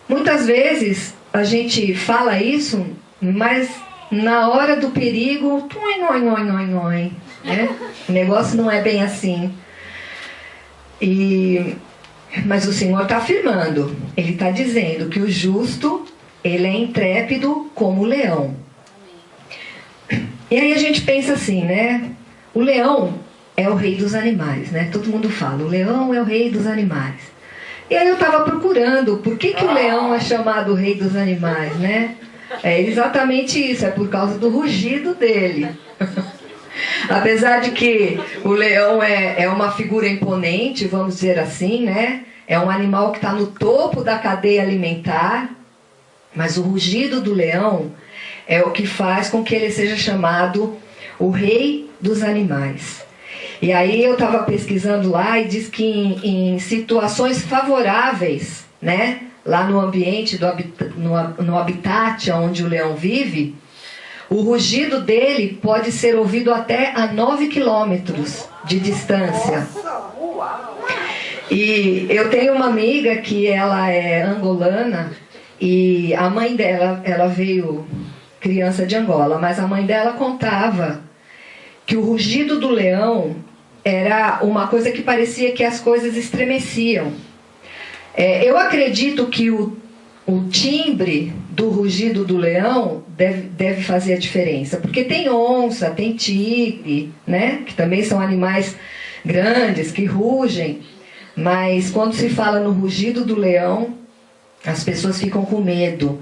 Speaker 5: muitas vezes a gente fala isso, mas na hora do perigo, né? O negócio não é bem assim. Mas o Senhor está afirmando, Ele está dizendo que o justo, ele é intrépido como o leão. E aí a gente pensa assim, né? O leão é o rei dos animais, né? Todo mundo fala, o leão é o rei dos animais. E aí eu estava procurando, por que o leão é chamado o rei dos animais, né? É exatamente isso, é por causa do rugido dele. Apesar de que o leão é uma figura imponente, vamos dizer assim, né? É um animal que está no topo da cadeia alimentar, mas o rugido do leão é o que faz com que ele seja chamado o rei dos animais. E aí eu estava pesquisando lá e diz que em situações favoráveis, né? Lá no ambiente, no habitat onde o leão vive, o rugido dele pode ser ouvido até a 9 quilômetros de distância. E eu tenho uma amiga que ela é angolana e a mãe dela, ela veio criança de Angola, mas a mãe dela contava que o rugido do leão era uma coisa que parecia que as coisas estremeciam. Eu acredito que o timbre do rugido do leão deve fazer a diferença, porque tem onça, tem tigre, né, que também são animais grandes, que rugem, mas quando se fala no rugido do leão, as pessoas ficam com medo.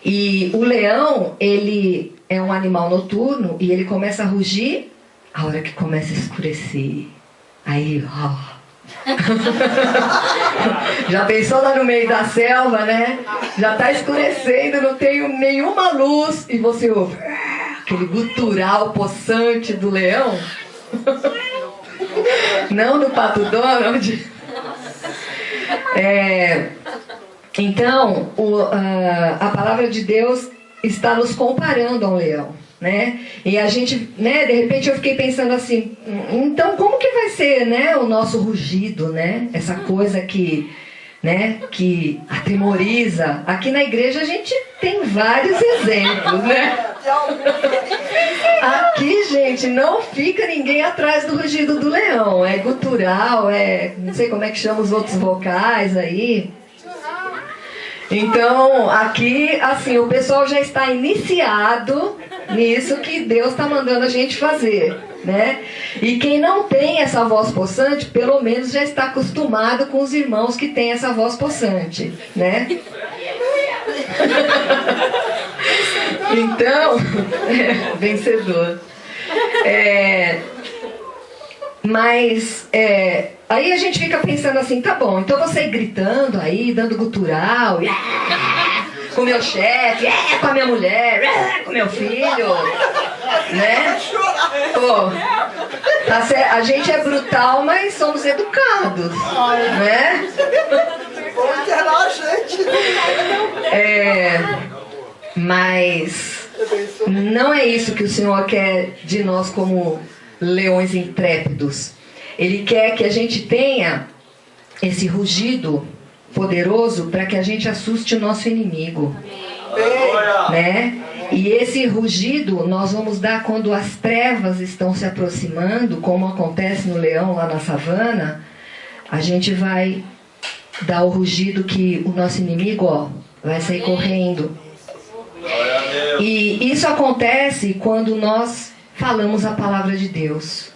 Speaker 5: E o leão, ele é um animal noturno e ele começa a rugir a hora que começa a escurecer. Aí, já pensou lá no meio da selva, né? Já está escurecendo, não tem nenhuma luz e você ouve aquele gutural possante do leão. Não do Pato Donald. Então, a palavra de Deus está nos comparando a um leão, né? E a gente, né, de repente eu fiquei pensando assim, então como que vai ser, né, o nosso rugido, né? Essa coisa que, né, que atemoriza. Aqui na igreja a gente tem vários exemplos, né? Aqui, gente, não fica ninguém atrás do rugido do leão. É gutural, não sei como é que chama os outros vocais aí. Então, aqui, assim, o pessoal já está iniciado nisso que Deus está mandando a gente fazer, né? E quem não tem essa voz possante, pelo menos já está acostumado com os irmãos que têm essa voz possante, né? Então, vencedor. Mas aí a gente fica pensando assim, tá bom, então você gritando aí, dando gutural, com o meu chefe, com a minha mulher, com o meu filho, né? Pô, a gente é brutal, mas somos educados, né? Mas não é isso que o Senhor quer de nós como leões intrépidos. Ele quer que a gente tenha esse rugido poderoso para que a gente assuste o nosso inimigo, né? E esse rugido nós vamos dar quando as trevas estão se aproximando, como acontece no leão lá na savana. A gente vai dar o rugido que o nosso inimigo, vai sair correndo. E isso acontece quando nós falamos a palavra de Deus.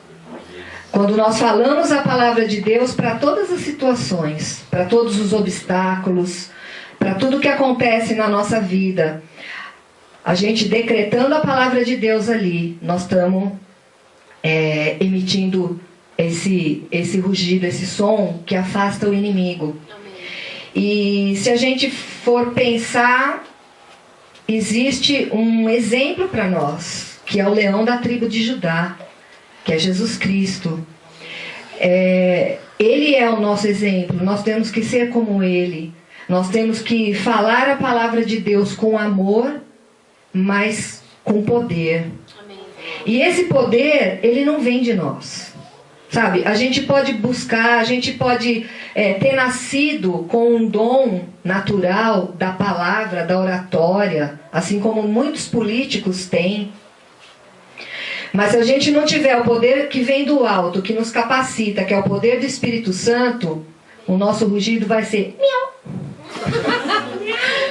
Speaker 5: Quando nós falamos a palavra de Deus para todas as situações, para todos os obstáculos, para tudo que acontece na nossa vida, a gente decretando a palavra de Deus ali, nós estamos emitindo esse rugido, esse som que afasta o inimigo. E se a gente for pensar, existe um exemplo para nós, que é o leão da tribo de Judá, que é Jesus Cristo. Ele é o nosso exemplo, nós temos que ser como Ele. Nós temos que falar a palavra de Deus com amor, mas com poder. Amém. E esse poder, ele não vem de nós. Sabe, a gente pode buscar, a gente pode ter nascido com um dom natural da palavra, da oratória, assim como muitos políticos têm. Mas se a gente não tiver o poder que vem do alto, que nos capacita, que é o poder do Espírito Santo, o nosso rugido vai ser miau.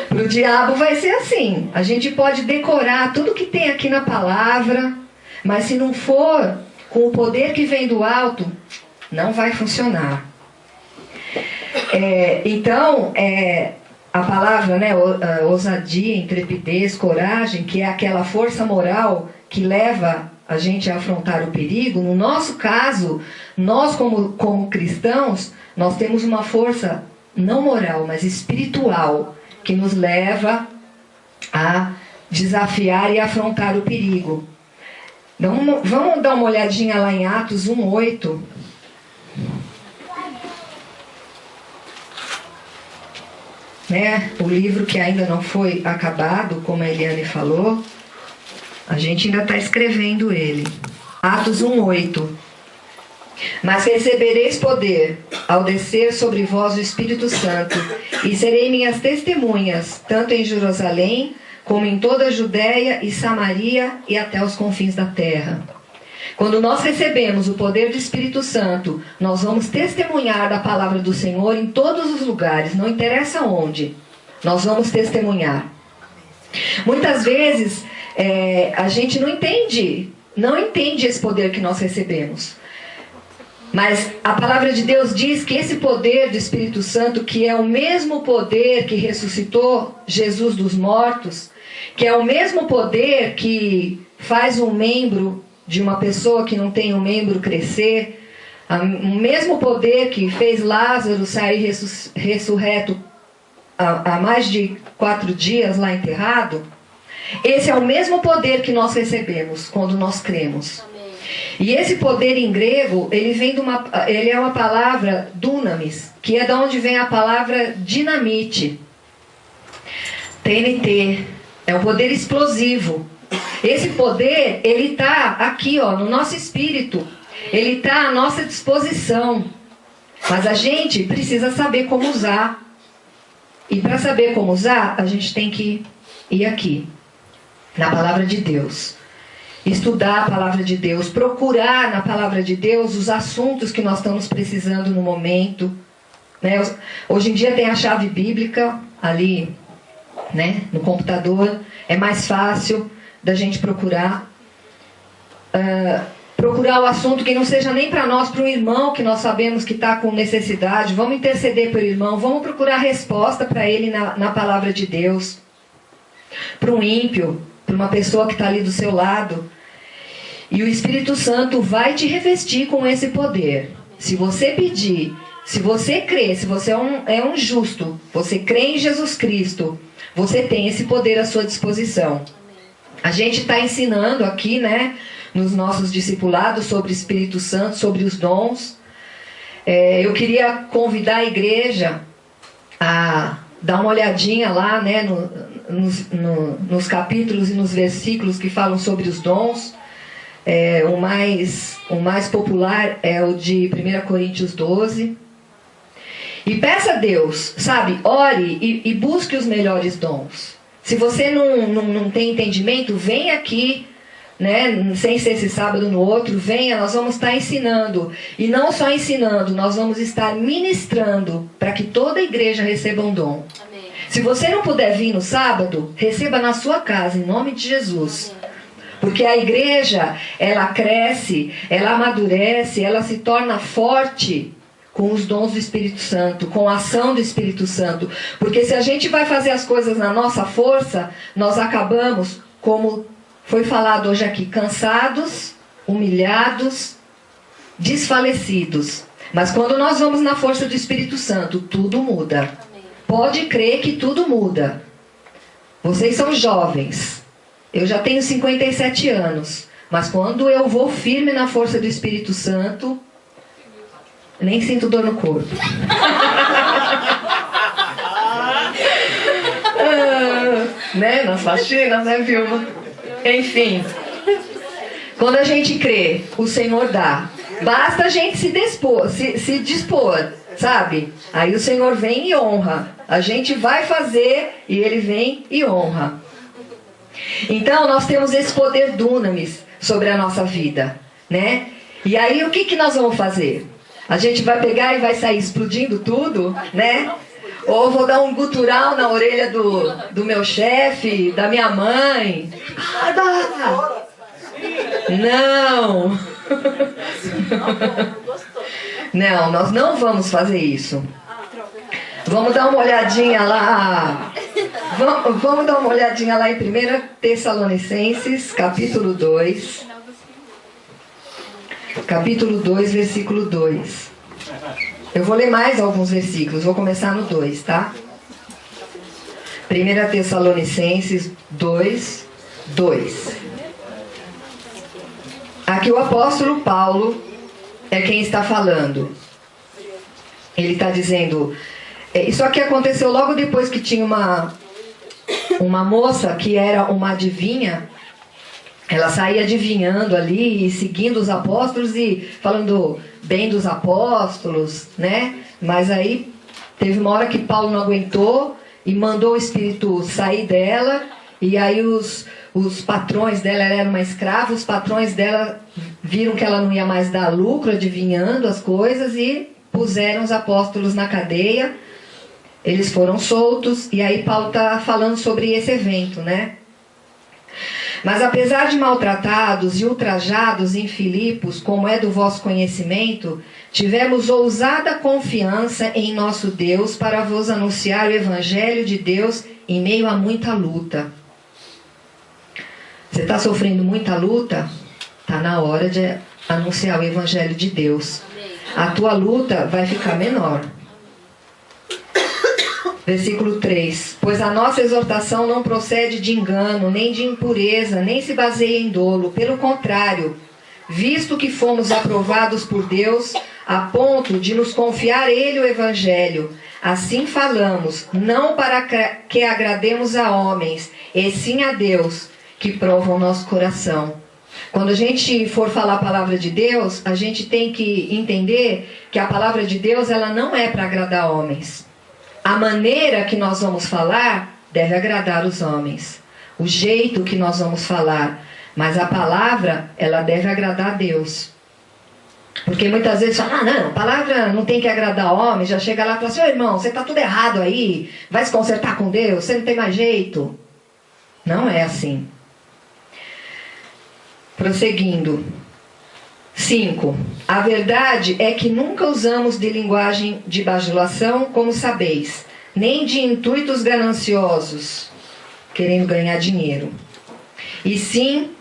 Speaker 5: Para o diabo vai ser assim. A gente pode decorar tudo que tem aqui na palavra, mas se não for com o poder que vem do alto, não vai funcionar. Então, a palavra, né, ousadia, intrepidez, coragem, que é aquela força moral que leva a gente a afrontar o perigo. No nosso caso, nós como cristãos, nós temos uma força não moral, mas espiritual, que nos leva a desafiar e afrontar o perigo. Então, vamos dar uma olhadinha lá em Atos 1:8. Né? O livro que ainda não foi acabado, como a Eliane falou, a gente ainda está escrevendo ele. Atos 1:8. Mas recebereis poder ao descer sobre vós o Espírito Santo, e serei minhas testemunhas, tanto em Jerusalém, como em toda a Judéia e Samaria e até os confins da terra. Quando nós recebemos o poder do Espírito Santo, nós vamos testemunhar da palavra do Senhor em todos os lugares, não interessa onde, nós vamos testemunhar. Muitas vezes a gente não entende esse poder que nós recebemos. Mas a palavra de Deus diz que esse poder do Espírito Santo, que é o mesmo poder que ressuscitou Jesus dos mortos, que é o mesmo poder que faz um membro de uma pessoa que não tem um membro crescer, o mesmo poder que fez Lázaro sair ressurreto há mais de 4 dias lá enterrado, esse é o mesmo poder que nós recebemos quando nós cremos. E esse poder em grego, ele é uma palavra dunamis, que é de onde vem a palavra dinamite. TNT, é um poder explosivo. Esse poder, ele está aqui, ó, no nosso espírito. Ele está à nossa disposição. Mas a gente precisa saber como usar. E para saber como usar, a gente tem que ir aqui, na palavra de Deus. Estudar a palavra de Deus, procurar na palavra de Deus os assuntos que nós estamos precisando no momento. Né? Hoje em dia tem a chave bíblica ali, né, no computador. É mais fácil da gente procurar. Procurar o assunto que não seja nem para nós, para um irmão que nós sabemos que está com necessidade. Vamos interceder pelo irmão, vamos procurar resposta para ele na palavra de Deus. Para um ímpio, para uma pessoa que está ali do seu lado. E o Espírito Santo vai te revestir com esse poder. Se você pedir, se você crer, se você é um justo, você crê em Jesus Cristo, você tem esse poder à sua disposição. A gente está ensinando aqui, né, nos nossos discipulados sobre o Espírito Santo, sobre os dons. Eu queria convidar a igreja a dar uma olhadinha lá, né, nos capítulos e nos versículos que falam sobre os dons. O mais popular é o de 1 Coríntios 12. E peça a Deus, sabe, ore e busque os melhores dons. Se você não tem entendimento, vem aqui, né, sem ser esse sábado no outro, venha, nós vamos estar ensinando. E não só ensinando, nós vamos estar ministrando para que toda a igreja receba um dom. Amém. Se você não puder vir no sábado, receba na sua casa, em nome de Jesus. Amém. Porque a igreja, ela cresce, ela amadurece, ela se torna forte com os dons do Espírito Santo, com a ação do Espírito Santo. Porque se a gente vai fazer as coisas na nossa força, nós acabamos, como foi falado hoje aqui, cansados, humilhados, desfalecidos. Mas quando nós vamos na força do Espírito Santo, tudo muda. Pode crer que tudo muda. Vocês são jovens. Eu já tenho 57 anos. Mas quando eu vou firme na força do Espírito Santo, nem sinto dor no corpo. Né? Nas faxinas, né, Vilma? Enfim. Quando a gente crê, o Senhor dá. Basta a gente se dispor, sabe? Aí o Senhor vem e honra. A gente vai fazer e Ele vem e honra. Então nós temos esse poder dunamis sobre a nossa vida, né? E aí o que nós vamos fazer? A gente vai pegar e vai sair explodindo tudo, né? Ou vou dar um gutural na orelha do meu chefe, da minha mãe. Não! Não, nós não vamos fazer isso. Vamos dar uma olhadinha lá. Vamos dar uma olhadinha lá em 1 Tessalonicenses, capítulo 2. Capítulo 2, versículo 2. Eu vou ler mais alguns versículos, vou começar no 2, tá? 1 Tessalonicenses 2, 2. Aqui o apóstolo Paulo é quem está falando. Ele está dizendo... Isso aqui aconteceu logo depois que tinha uma moça que era uma adivinha. Ela saía adivinhando ali e seguindo os apóstolos e falando bem dos apóstolos, né? Mas aí teve uma hora que Paulo não aguentou e mandou o espírito sair dela. E aí os patrões dela, ela era uma escrava, os patrões dela viram que ela não ia mais dar lucro adivinhando as coisas e puseram os apóstolos na cadeia. Eles foram soltos e aí Paulo está falando sobre esse evento, né? Mas apesar de maltratados e ultrajados em Filipos, como é do vosso conhecimento, tivemos ousada confiança em nosso Deus para vos anunciar o Evangelho de Deus em meio a muita luta. Você está sofrendo muita luta? Está na hora de anunciar o Evangelho de Deus. A tua luta vai ficar menor. Versículo 3. Pois a nossa exortação não procede de engano, nem de impureza, nem se baseia em dolo. Pelo contrário, visto que fomos aprovados por Deus, a ponto de nos confiar Ele o Evangelho, assim falamos, não para que agrademos a homens, e sim a Deus, que prova o nosso coração. Quando a gente for falar a palavra de Deus, a gente tem que entender que a palavra de Deus ela não é para agradar homens. A maneira que nós vamos falar deve agradar os homens. O jeito que nós vamos falar. Mas a palavra, ela deve agradar a Deus. Porque muitas vezes falam, não, a palavra não tem que agradar homens. Já chega lá e fala assim, ô irmão, você está tudo errado aí. Vai se consertar com Deus, você não tem mais jeito. Não é assim. Prosseguindo. 5. A verdade é que nunca usamos de linguagem de bajulação, como sabeis, nem de intuitos gananciosos, querendo ganhar dinheiro. E sim,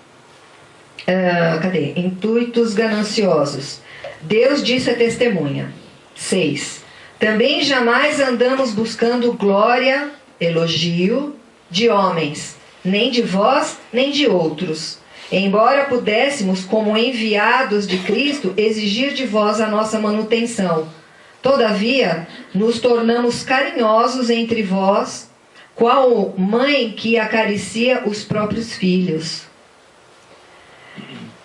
Speaker 5: intuitos gananciosos. Deus disse a testemunha. 6. Também jamais andamos buscando glória, elogio, de homens, nem de vós, nem de outros. Embora pudéssemos, como enviados de Cristo, exigir de vós a nossa manutenção. Todavia, nos tornamos carinhosos entre vós, qual mãe que acaricia os próprios filhos.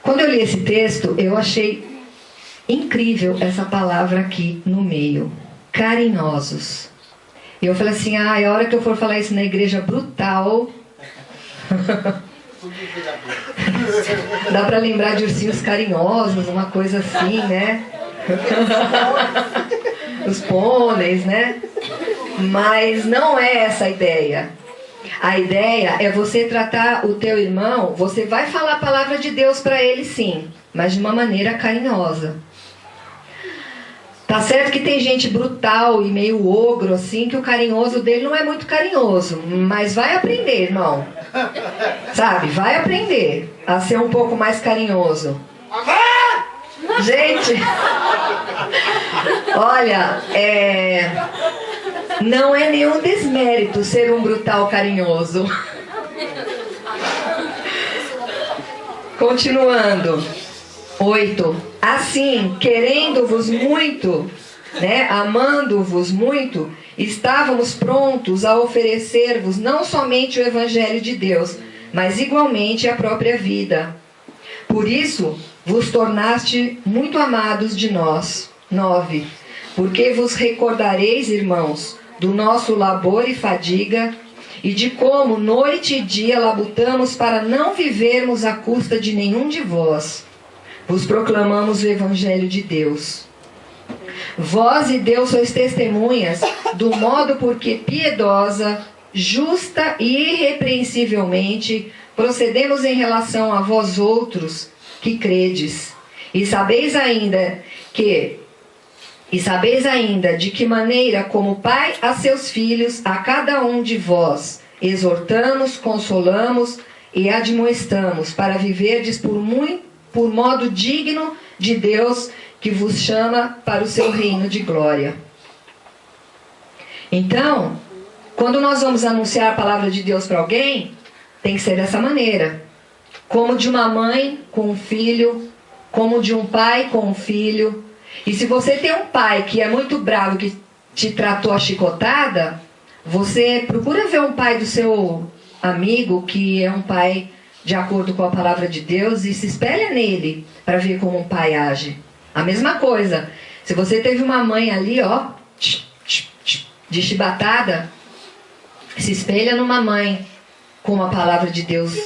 Speaker 5: Quando eu li esse texto, eu achei incrível essa palavra aqui no meio. Carinhosos. E eu falei assim, a hora que eu for falar isso na igreja brutal... Dá pra lembrar de ursinhos carinhosos, uma coisa assim, né? Os pôneis, né? Mas não é essa a ideia. A ideia é você tratar o teu irmão, você vai falar a palavra de Deus para ele sim, mas de uma maneira carinhosa. Tá certo que tem gente brutal e meio ogro assim, que o carinhoso dele não é muito carinhoso, mas vai aprender, irmão. Sabe, vai aprender a ser um pouco mais carinhoso. Gente, olha, não é nenhum desmérito ser um brutal carinhoso. Continuando. 8. Assim, querendo-vos muito, né, amando-vos muito, estávamos prontos a oferecer-vos não somente o Evangelho de Deus, mas igualmente a própria vida, Por isso vos tornaste muito amados de nós. 9. Porque vos recordareis, irmãos, do nosso labor e fadiga, e de como noite e dia labutamos para não vivermos à custa de nenhum de vós. Vos proclamamos o Evangelho de Deus. Vós e Deus sois testemunhas do modo porque piedosa, justa e irrepreensivelmente procedemos em relação a vós outros que credes. E sabeis ainda de que maneira, como pai a seus filhos, a cada um de vós, exortamos, consolamos e admoestamos, para viverdes por modo digno de Deus, que vos chama para o seu reino de glória. Então, quando nós vamos anunciar a palavra de Deus para alguém, tem que ser dessa maneira. Como de uma mãe com um filho, como de um pai com um filho. E se você tem um pai que é muito bravo, que te tratou a chicotada, você procura ver um pai do seu amigo, que é um pai de acordo com a palavra de Deus, e se espelha nele para ver como um pai age. A mesma coisa, se você teve uma mãe ali, ó, de chibatada, se espelha numa mãe como a palavra de Deus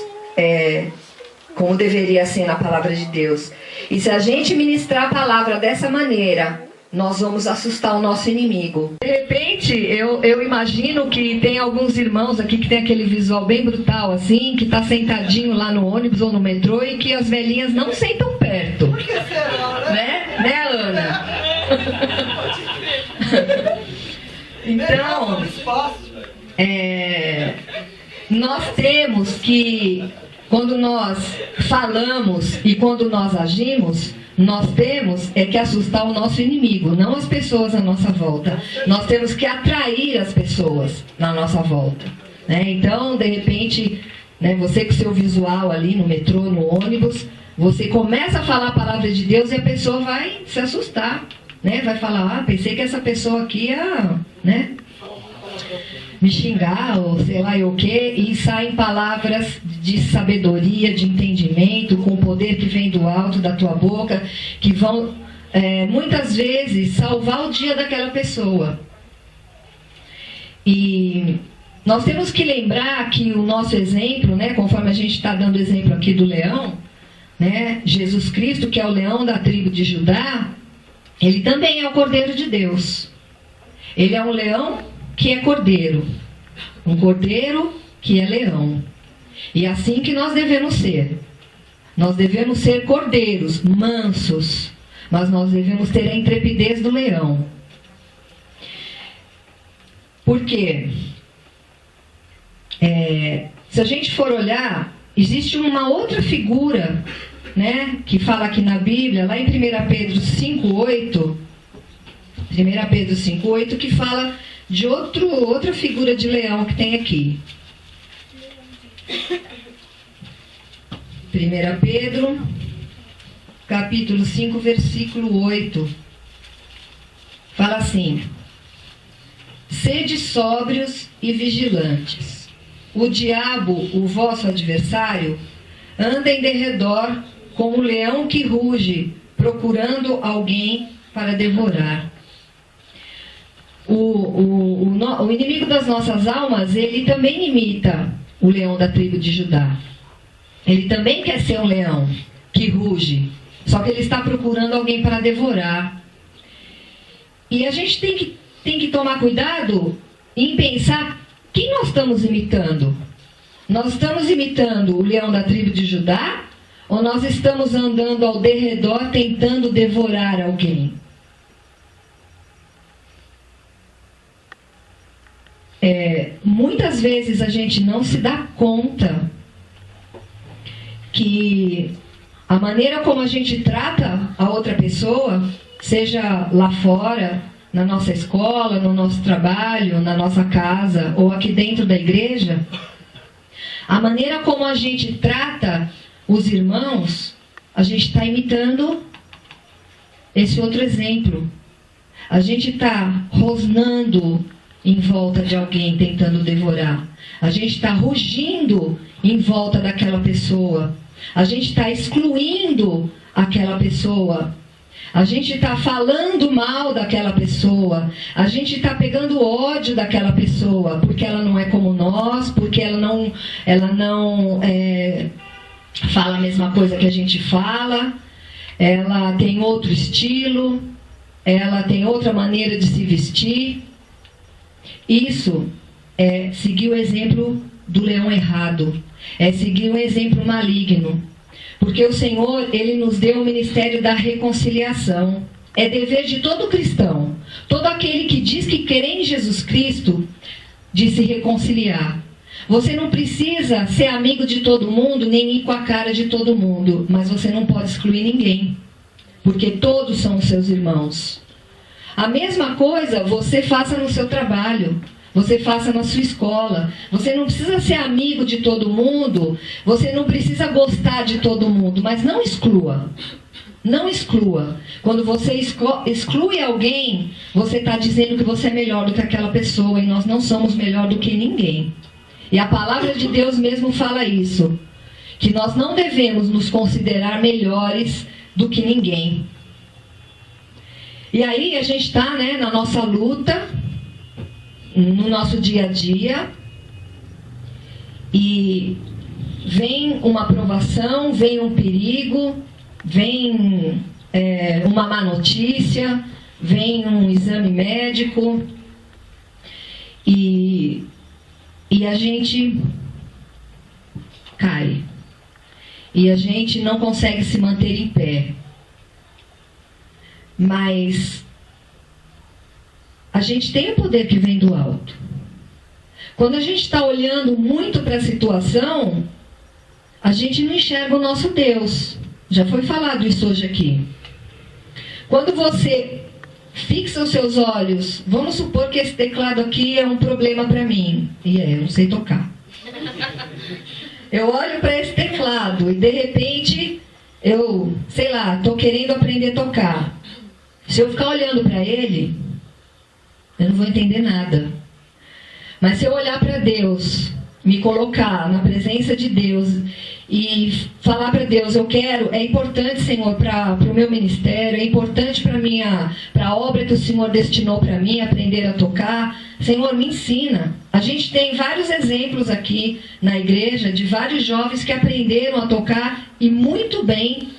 Speaker 5: como deveria ser na palavra de Deus. E se a gente ministrar a palavra dessa maneira, nós vamos assustar o nosso inimigo. De repente, eu imagino que tem alguns irmãos aqui que tem aquele visual bem brutal, assim, que tá sentadinho lá no ônibus ou no metrô e que as velhinhas não sentam perto. Por que será, né? Né, Ana? Então, nós temos que, quando nós falamos e quando nós agimos, nós temos que assustar o nosso inimigo, não as pessoas à nossa volta. Nós temos que atrair as pessoas na nossa volta, né? Então, de repente, né, você com seu visual ali no metrô, no ônibus, você começa a falar a palavra de Deus e a pessoa vai se assustar, né? Vai falar, pensei que essa pessoa aqui ia, né, me xingar, ou sei lá o que, e saem palavras de sabedoria, de entendimento, com o poder que vem do alto da tua boca, que vão, muitas vezes, salvar o dia daquela pessoa. E nós temos que lembrar que o nosso exemplo, né, conforme a gente está dando exemplo aqui do leão, né, Jesus Cristo, que é o leão da tribo de Judá, ele também é o Cordeiro de Deus. Ele é um leão que é cordeiro, um cordeiro que é leão. E é assim que nós devemos ser. Nós devemos ser cordeiros, mansos, mas nós devemos ter a intrepidez do leão. Por quê? Se a gente for olhar, existe uma outra figura, né, que fala aqui na Bíblia, lá em 1 Pedro 5,8, 1 Pedro 5,8, que fala de outra figura de leão que tem aqui. 1 Pedro, capítulo 5, versículo 8. Fala assim: sede sóbrios e vigilantes. O diabo, o vosso adversário, anda em derredor como um leão que ruge, procurando alguém para devorar. O inimigo das nossas almas, ele também imita o leão da tribo de Judá. Ele também quer ser um leão que ruge, só que ele está procurando alguém para devorar. E a gente tem que tomar cuidado em pensar quem nós estamos imitando. Nós estamos imitando o leão da tribo de Judá, ou nós estamos andando ao derredor tentando devorar alguém? Muitas vezes a gente não se dá conta que a maneira como a gente trata a outra pessoa, seja lá fora, na nossa escola, no nosso trabalho, na nossa casa ou aqui dentro da igreja, a maneira como a gente trata os irmãos, a gente está imitando esse outro exemplo. A gente está rosnando em volta de alguém tentando devorar. A gente está rugindo em volta daquela pessoa,
Speaker 6: A gente está excluindo aquela pessoa. A gente está falando mal daquela pessoa. A gente está pegando ódio daquela pessoa, porque ela não é como nós, porque ela não fala a mesma coisa que a gente fala, ela tem outro estilo, ela tem outra maneira de se vestir. Isso é seguir o exemplo do leão errado, é seguir um exemplo maligno. Porque o Senhor, Ele nos deu o ministério da reconciliação. É dever de todo cristão, todo aquele que diz que crê em Jesus Cristo, de se reconciliar. Você não precisa ser amigo de todo mundo, nem ir com a cara de todo mundo, mas você não pode excluir ninguém, porque todos são seus irmãos. A mesma coisa você faça no seu trabalho, você faça na sua escola. Você não precisa ser amigo de todo mundo, você não precisa gostar de todo mundo, mas não exclua. Não exclua. Quando você exclui alguém, você está dizendo que você é melhor do que aquela pessoa, e nós não somos melhor do que ninguém. E a palavra de Deus mesmo fala isso, que nós não devemos nos considerar melhores do que ninguém. E aí a gente está, né, na nossa luta, no nosso dia a dia, e vem uma provação, vem um perigo, vem uma má notícia, vem um exame médico, e a gente cai, e a gente não consegue se manter em pé. Mas a gente tem o poder que vem do alto. Quando a gente está olhando muito para a situação, a gente não enxerga o nosso Deus. Já foi falado isso hoje aqui. Quando você fixa os seus olhos, vamos supor que esse teclado aqui é um problema para mim. E eu não sei tocar. Eu olho para esse teclado e de repente eu, sei lá, estou querendo aprender a tocar. Se eu ficar olhando para ele, eu não vou entender nada. Mas se eu olhar para Deus, me colocar na presença de Deus e falar para Deus, eu quero, é importante, Senhor, para o meu ministério, é importante para a obra que o Senhor destinou para mim, aprender a tocar. Senhor, me ensina. A gente tem vários exemplos aqui na igreja de vários jovens que aprenderam a tocar, e muito bem,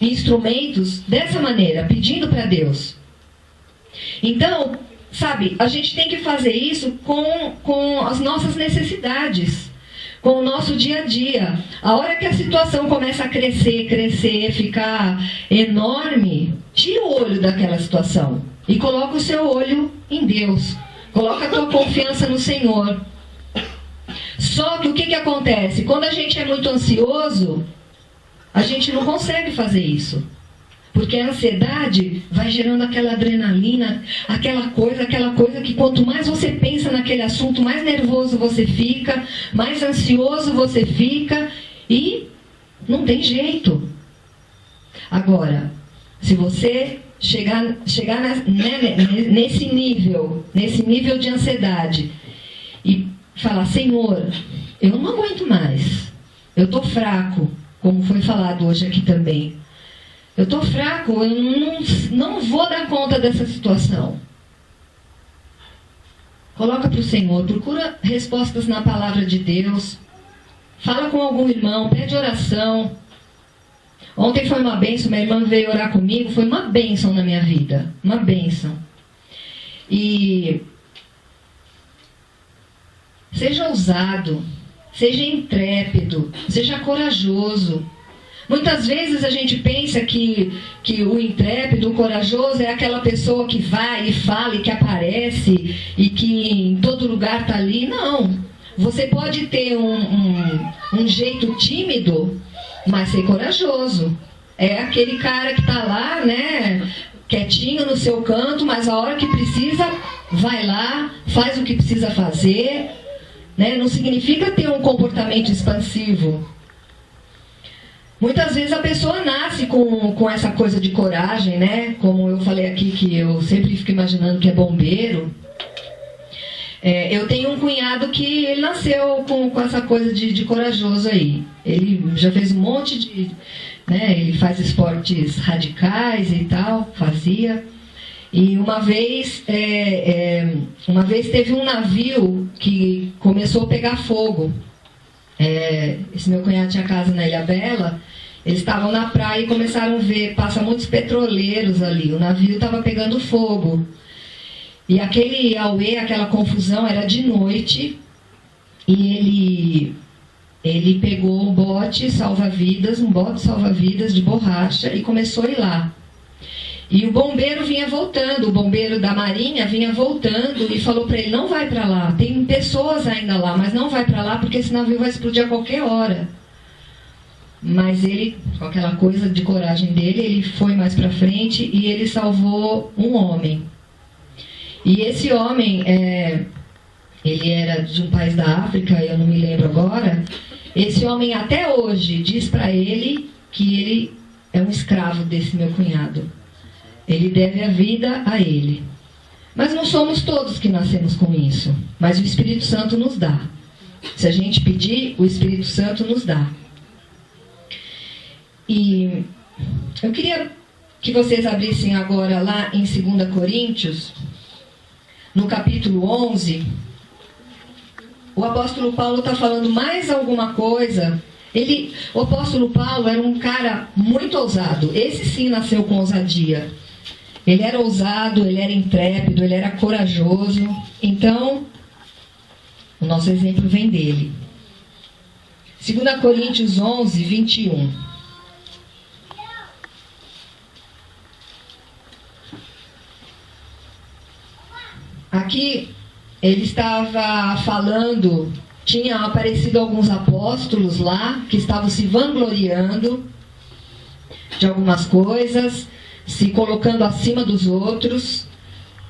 Speaker 6: instrumentos dessa maneira, pedindo para Deus. Então, sabe, a gente tem que fazer isso com as nossas necessidades, com o nosso dia a dia. A hora que a situação começa a crescer, ficar enorme, tira o olho daquela situação e coloca o seu olho em Deus. Coloca a tua confiança no Senhor. Só que o que acontece? Quando a gente é muito ansioso, a gente não consegue fazer isso. Porque a ansiedade vai gerando aquela adrenalina, aquela coisa que quanto mais você pensa naquele assunto, mais nervoso você fica, mais ansioso você fica, e não tem jeito. Agora, se você chegar nesse nível de ansiedade e falar, Senhor, eu não aguento mais, eu estou fraco, como foi falado hoje aqui também. Eu estou fraco, eu não vou dar conta dessa situação. Coloca para o Senhor, procura respostas na palavra de Deus. Fala com algum irmão, pede oração. Ontem foi uma bênção, minha irmã veio orar comigo, foi uma bênção na minha vida. Uma bênção. E seja ousado, seja intrépido, seja corajoso. Muitas vezes a gente pensa que o intrépido, o corajoso é aquela pessoa que vai e fala e que aparece e que em todo lugar está ali. Não. Você pode ter um jeito tímido, mas ser corajoso. É aquele cara que está lá, né, quietinho no seu canto, mas a hora que precisa, vai lá, faz o que precisa fazer. Né? Não significa ter um comportamento expansivo. Muitas vezes a pessoa nasce com essa coisa de coragem, né? Como eu falei aqui, que eu sempre fico imaginando que é bombeiro. Eu tenho um cunhado que ele nasceu com essa coisa de corajoso aí. Ele já fez um monte de... né, ele faz esportes radicais e tal, fazia. E uma vez teve um navio que começou a pegar fogo. Esse meu cunhado tinha casa na Ilhabela. Eles estavam na praia e começaram a ver, passa muitos petroleiros ali. O navio estava pegando fogo. E aquele auê, aquela confusão, era de noite. E ele pegou um bote salva-vidas de borracha e começou a ir lá. E o bombeiro vinha voltando, o bombeiro da Marinha vinha voltando e falou para ele: não vai para lá, tem pessoas ainda lá, mas não vai para lá porque esse navio vai explodir a qualquer hora. Mas ele, com aquela coisa de coragem dele, ele foi mais para frente e ele salvou um homem. E esse homem, ele era de um país da África, eu não me lembro agora. Esse homem até hoje diz para ele que ele é um escravo desse meu cunhado. Ele deve a vida a ele. Mas não somos todos que nascemos com isso. Mas o Espírito Santo nos dá. Se a gente pedir, o Espírito Santo nos dá. E eu queria que vocês abrissem agora lá em 2 Coríntios, no capítulo 11. O apóstolo Paulo está falando mais alguma coisa. O apóstolo Paulo era um cara muito ousado. Esse sim nasceu com ousadia. Ele era ousado, ele era intrépido, ele era corajoso. Então, o nosso exemplo vem dele. 2 Coríntios 11, 21. Aqui ele estava falando, tinha aparecido alguns apóstolos lá que estavam se vangloriando de algumas coisas, se colocando acima dos outros.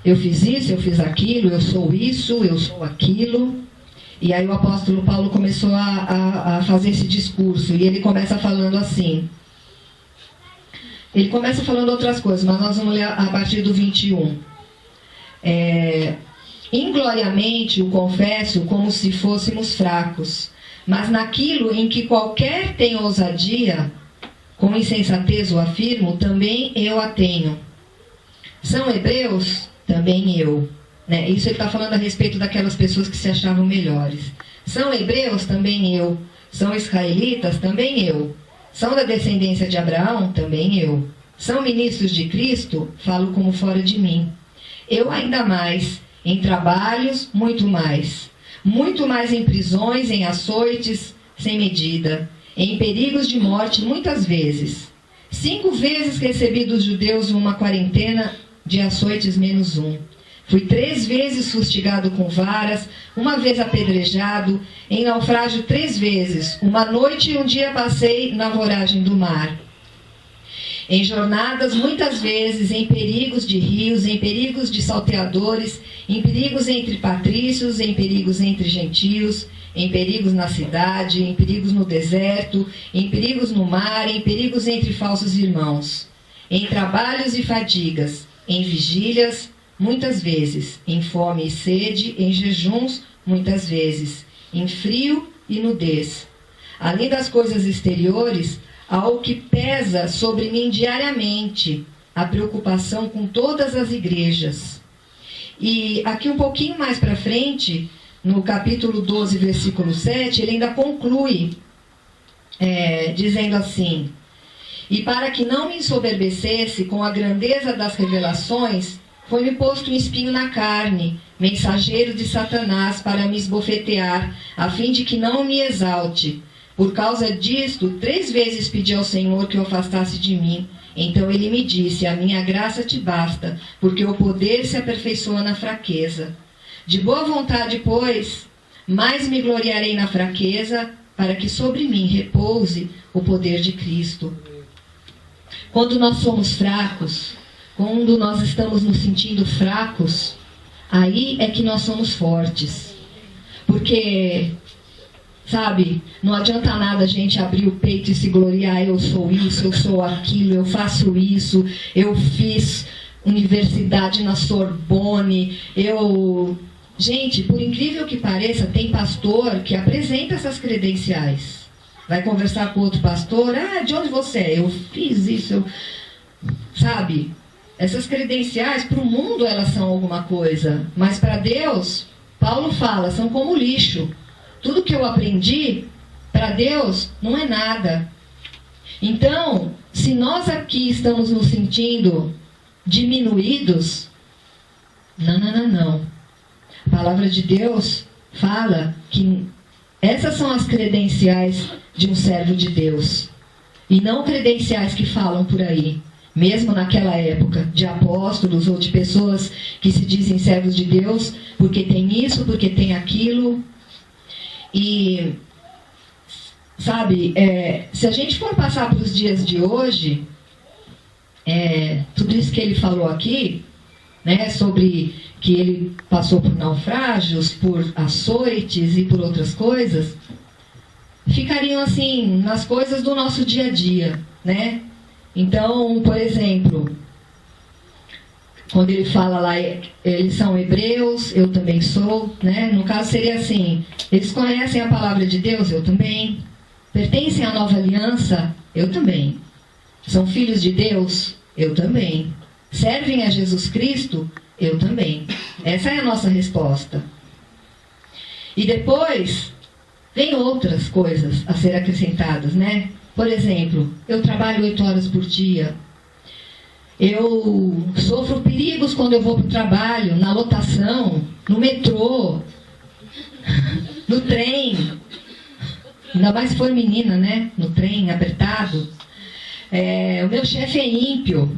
Speaker 6: Eu fiz isso, eu fiz aquilo, eu sou isso, eu sou aquilo. E aí o apóstolo Paulo começou a fazer esse discurso, e ele começa falando assim. Ele começa falando outras coisas, mas nós vamos ler a partir do 21. Ingloriamente o confesso como se fôssemos fracos, mas naquilo em que qualquer tem ousadia, com insensatez o afirmo, também eu a tenho. São hebreus? Também eu. Isso ele está falando a respeito daquelas pessoas que se achavam melhores. São hebreus? Também eu. São israelitas? Também eu. São da descendência de Abraão? Também eu. São ministros de Cristo? Falo como fora de mim. Eu ainda mais, em trabalhos, muito mais em prisões, em açoites, sem medida, em perigos de morte, muitas vezes. 5 vezes recebi dos judeus uma quarentena de açoites menos 1. Fui 3 vezes fustigado com varas, 1 vez apedrejado, em naufrágio 3 vezes, 1 noite e 1 dia passei na voragem do mar. Em jornadas, muitas vezes, em perigos de rios, em perigos de salteadores, em perigos entre patrícios, em perigos entre gentios, em perigos na cidade, em perigos no deserto, em perigos no mar, em perigos entre falsos irmãos, em trabalhos e fadigas, em vigílias, muitas vezes, em fome e sede, em jejuns, muitas vezes, em frio e nudez. Além das coisas exteriores, há o que pesa sobre mim diariamente, a preocupação com todas as igrejas. E aqui um pouquinho mais para frente, no capítulo 12, versículo 7, ele ainda conclui, dizendo assim: e para que não me ensoberbecesse com a grandeza das revelações, foi-me posto um espinho na carne, mensageiro de Satanás, para me esbofetear, a fim de que não me exalte. Por causa disto, 3 vezes pedi ao Senhor que o afastasse de mim. Então ele me disse: a minha graça te basta, porque o poder se aperfeiçoa na fraqueza. De boa vontade, pois, mais me gloriarei na fraqueza, para que sobre mim repouse o poder de Cristo. Quando nós somos fracos, quando nós estamos nos sentindo fracos, aí é que nós somos fortes. Porque, sabe, não adianta nada a gente abrir o peito e se gloriar: eu sou isso, eu sou aquilo, eu faço isso, eu fiz universidade na Sorbonne, eu Gente, por incrível que pareça, tem pastor que apresenta essas credenciais. Vai conversar com outro pastor, de onde você é? Eu fiz isso, sabe? Essas credenciais, para o mundo elas são alguma coisa, mas para Deus, Paulo fala, são como lixo. Tudo que eu aprendi, para Deus, não é nada. Então, se nós aqui estamos nos sentindo diminuídos, não. A palavra de Deus fala que essas são as credenciais de um servo de Deus. E não credenciais que falam por aí. Mesmo naquela época, de apóstolos ou de pessoas que se dizem servos de Deus, porque tem isso, porque tem aquilo. E, sabe, se a gente for passar para os dias de hoje, tudo isso que ele falou aqui, né, sobre que ele passou por naufrágios, por açoites e por outras coisas, ficariam assim, nas coisas do nosso dia a dia, né? Então, por exemplo, quando ele fala lá, eles são hebreus, eu também sou, né? No caso seria assim, eles conhecem a palavra de Deus, eu também. Pertencem à nova aliança, eu também. São filhos de Deus, eu também. Servem a Jesus Cristo, eu também. Essa é a nossa resposta. E depois, vem outras coisas a ser acrescentadas, né? Por exemplo, eu trabalho 8 horas por dia. Eu sofro perigos quando eu vou para o trabalho, na lotação, no metrô, no trem. Ainda mais se for menina, né? No trem, apertado. O meu chefe é ímpio.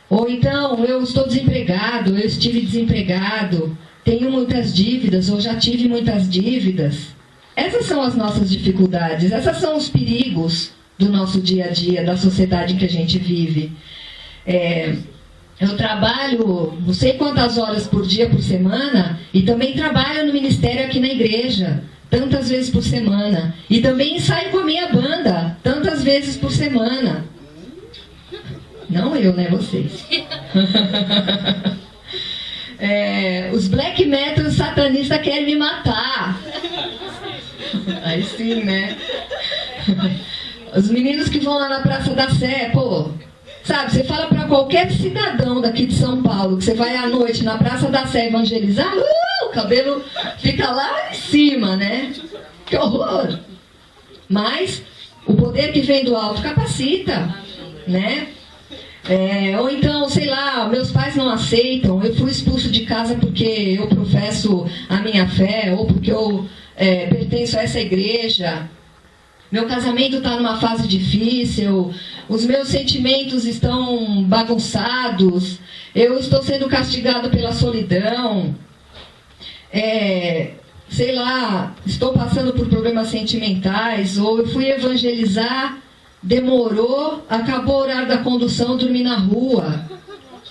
Speaker 6: Ou então, eu estou desempregado, eu estive desempregado, tenho muitas dívidas, ou já tive muitas dívidas. Essas são as nossas dificuldades, essas são os perigos do nosso dia a dia, da sociedade em que a gente vive. Eu trabalho não sei quantas horas por dia, por semana, e também trabalho no ministério aqui na igreja, tantas vezes por semana. E também saio com a minha banda, tantas vezes por semana. Não eu, né? Vocês. Os black metal satanistas querem me matar. Aí sim, né? Os meninos que vão lá na Praça da Sé, sabe, você fala para qualquer cidadão daqui de São Paulo que você vai à noite na Praça da Sé evangelizar, o cabelo fica lá em cima, né? Que horror! Mas o poder que vem do alto capacita, né? Ou então, sei lá, meus pais não aceitam, eu fui expulso de casa porque eu professo a minha fé, ou porque eu pertenço a essa igreja. Meu casamento está numa fase difícil, os meus sentimentos estão bagunçados, eu estou sendo castigado pela solidão, sei lá, estou passando por problemas sentimentais, ou eu fui evangelizar, demorou, acabou o horário da condução, dormi na rua.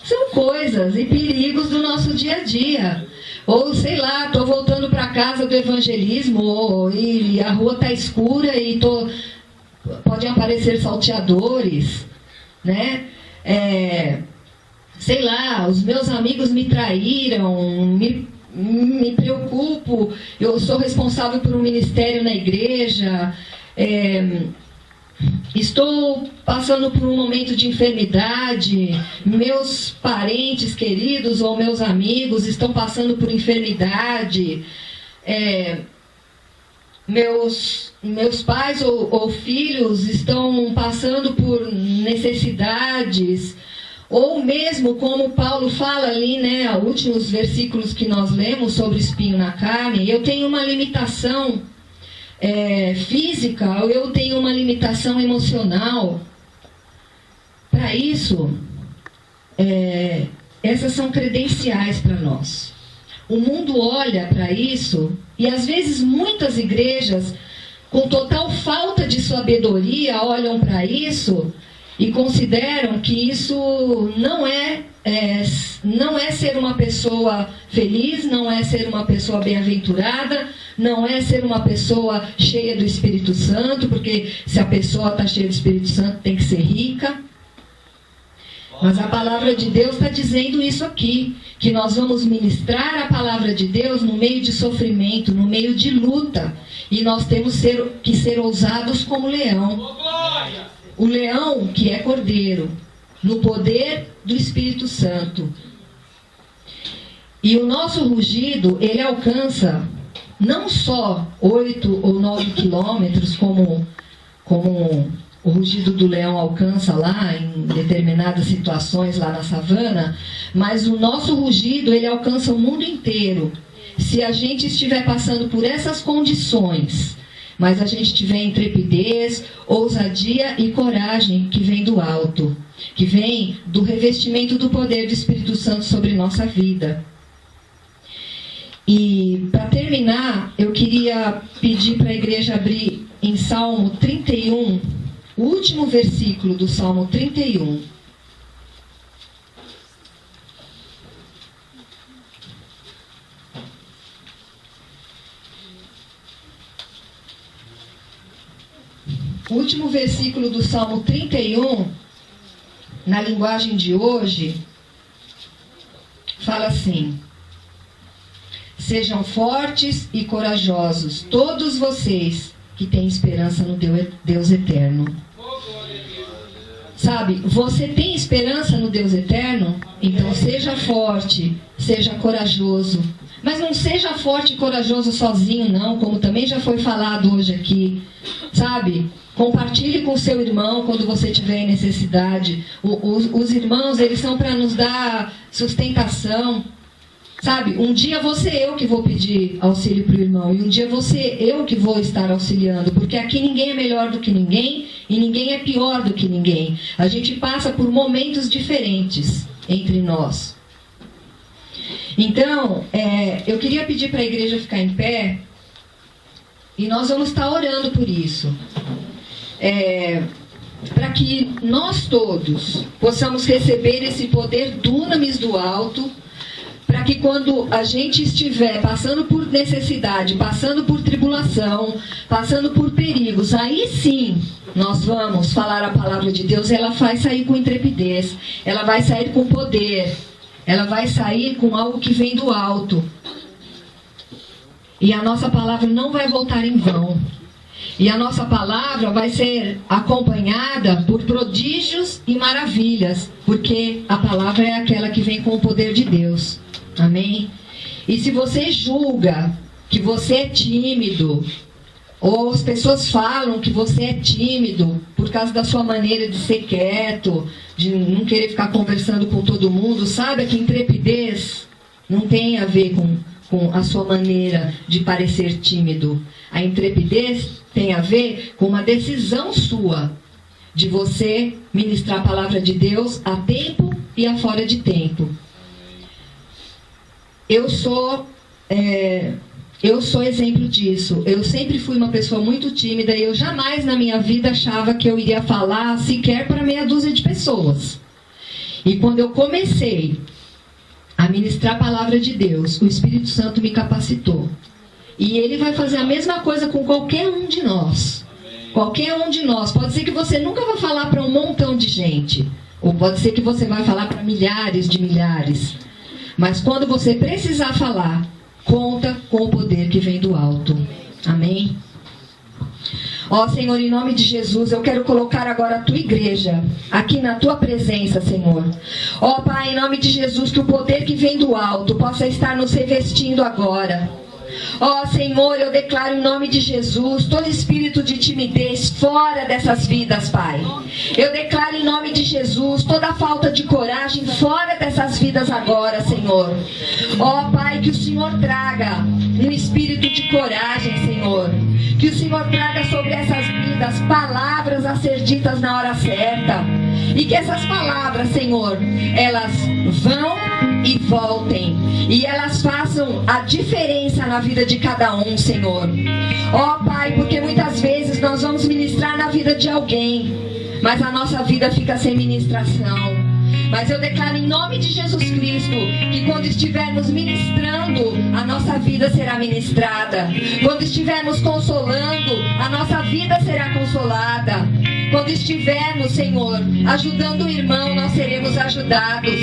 Speaker 6: São coisas e perigos do nosso dia a dia. Ou, sei lá, estou voltando para casa do evangelismo e a rua está escura e podem aparecer salteadores, né? Sei lá, os meus amigos me traíram, me preocupo, eu sou responsável por um ministério na igreja, estou passando por um momento de enfermidade, meus parentes queridos ou meus amigos estão passando por enfermidade, meus pais ou filhos estão passando por necessidades, ou mesmo como Paulo fala ali, né, últimos versículos que nós lemos sobre espinho na carne, eu tenho uma limitação física, ou eu tenho uma limitação emocional. Para isso, essas são credenciais para nós. O mundo olha para isso, e às vezes muitas igrejas, com total falta de sabedoria, olham para isso e consideram que isso não é ser uma pessoa feliz, não é ser uma pessoa bem-aventurada, não é ser uma pessoa cheia do Espírito Santo, porque se a pessoa está cheia do Espírito Santo tem que ser rica. Mas a palavra de Deus está dizendo isso aqui, que nós vamos ministrar a palavra de Deus no meio de sofrimento, no meio de luta. E nós temos que ser ousados como leão. O leão que é cordeiro, no poder do Espírito Santo. E o nosso rugido, ele alcança não só 8 ou 9 quilômetros, como o rugido do leão alcança lá em determinadas situações lá na savana, mas o nosso rugido, ele alcança o mundo inteiro. Se a gente estiver passando por essas condições, mas a gente tiver intrepidez, ousadia e coragem que vem do alto, que vem do revestimento do poder do Espírito Santo sobre nossa vida. E para terminar, eu queria pedir para a igreja abrir em Salmo 31, o último versículo do Salmo 31. O último versículo do Salmo 31, na linguagem de hoje, fala assim: sejam fortes e corajosos, todos vocês que têm esperança no Deus eterno. Sabe, você tem esperança no Deus eterno? Então seja forte, seja corajoso. Mas não seja forte e corajoso sozinho, não, como também já foi falado hoje aqui. Sabe, compartilhe com o seu irmão quando você tiver em necessidade. Os irmãos, eles são para nos dar sustentação. Sabe, um dia vou ser eu que vou pedir auxílio para o irmão, e um dia vou ser eu que vou estar auxiliando, porque aqui ninguém é melhor do que ninguém, e ninguém é pior do que ninguém. A gente passa por momentos diferentes entre nós. Então, eu queria pedir para a igreja ficar em pé, e nós vamos estar orando por isso. Para que nós todos possamos receber esse poder dunamis do alto, para que quando a gente estiver passando por necessidade, passando por tribulação, passando por perigos, aí sim nós vamos falar a palavra de Deus. Ela vai sair com intrepidez, ela vai sair com poder, ela vai sair com algo que vem do alto. E a nossa palavra não vai voltar em vão. E a nossa palavra vai ser acompanhada por prodígios e maravilhas, porque a palavra é aquela que vem com o poder de Deus. Amém? E se você julga que você é tímido, ou as pessoas falam que você é tímido por causa da sua maneira de ser quieto, de não querer ficar conversando com todo mundo, saiba que intrepidez não tem a ver com a sua maneira de parecer tímido. A intrepidez tem a ver com uma decisão sua de você ministrar a palavra de Deus a tempo e a fora de tempo. Eu sou exemplo disso. Eu sempre fui uma pessoa muito tímida e eu jamais na minha vida achava que eu iria falar sequer para meia dúzia de pessoas. E quando eu comecei a ministrar a palavra de Deus, o Espírito Santo me capacitou. E Ele vai fazer a mesma coisa com qualquer um de nós. Qualquer um de nós. Pode ser que você nunca vá falar para um montão de gente. Ou pode ser que você vai falar para milhares de milhares. Mas quando você precisar falar, conta com o poder que vem do alto. Amém? Ó Senhor, em nome de Jesus, eu quero colocar agora a tua igreja aqui na tua presença, Senhor. Ó Pai, em nome de Jesus, que o poder que vem do alto possa estar nos revestindo agora. Ó Senhor, eu declaro em nome de Jesus todo espírito de timidez fora dessas vidas, Pai. Eu declaro em nome de Jesus toda falta de coragem fora dessas vidas agora, Senhor. Ó Pai, que o Senhor traga um espírito de coragem, Senhor. Que o Senhor traga sobre essas vidas palavras a ser ditas na hora certa. E que essas palavras, Senhor, elas vão e voltem. E elas façam a diferença na vida de cada um, Senhor. Ó Pai, porque muitas vezes nós vamos ministrar na vida de alguém, mas a nossa vida fica sem ministração. Mas eu declaro em nome de Jesus Cristo que quando estivermos ministrando, a nossa vida será ministrada. Quando estivermos consolando, a nossa vida será consolada. Quando estivermos, Senhor, ajudando o irmão, nós seremos ajudados.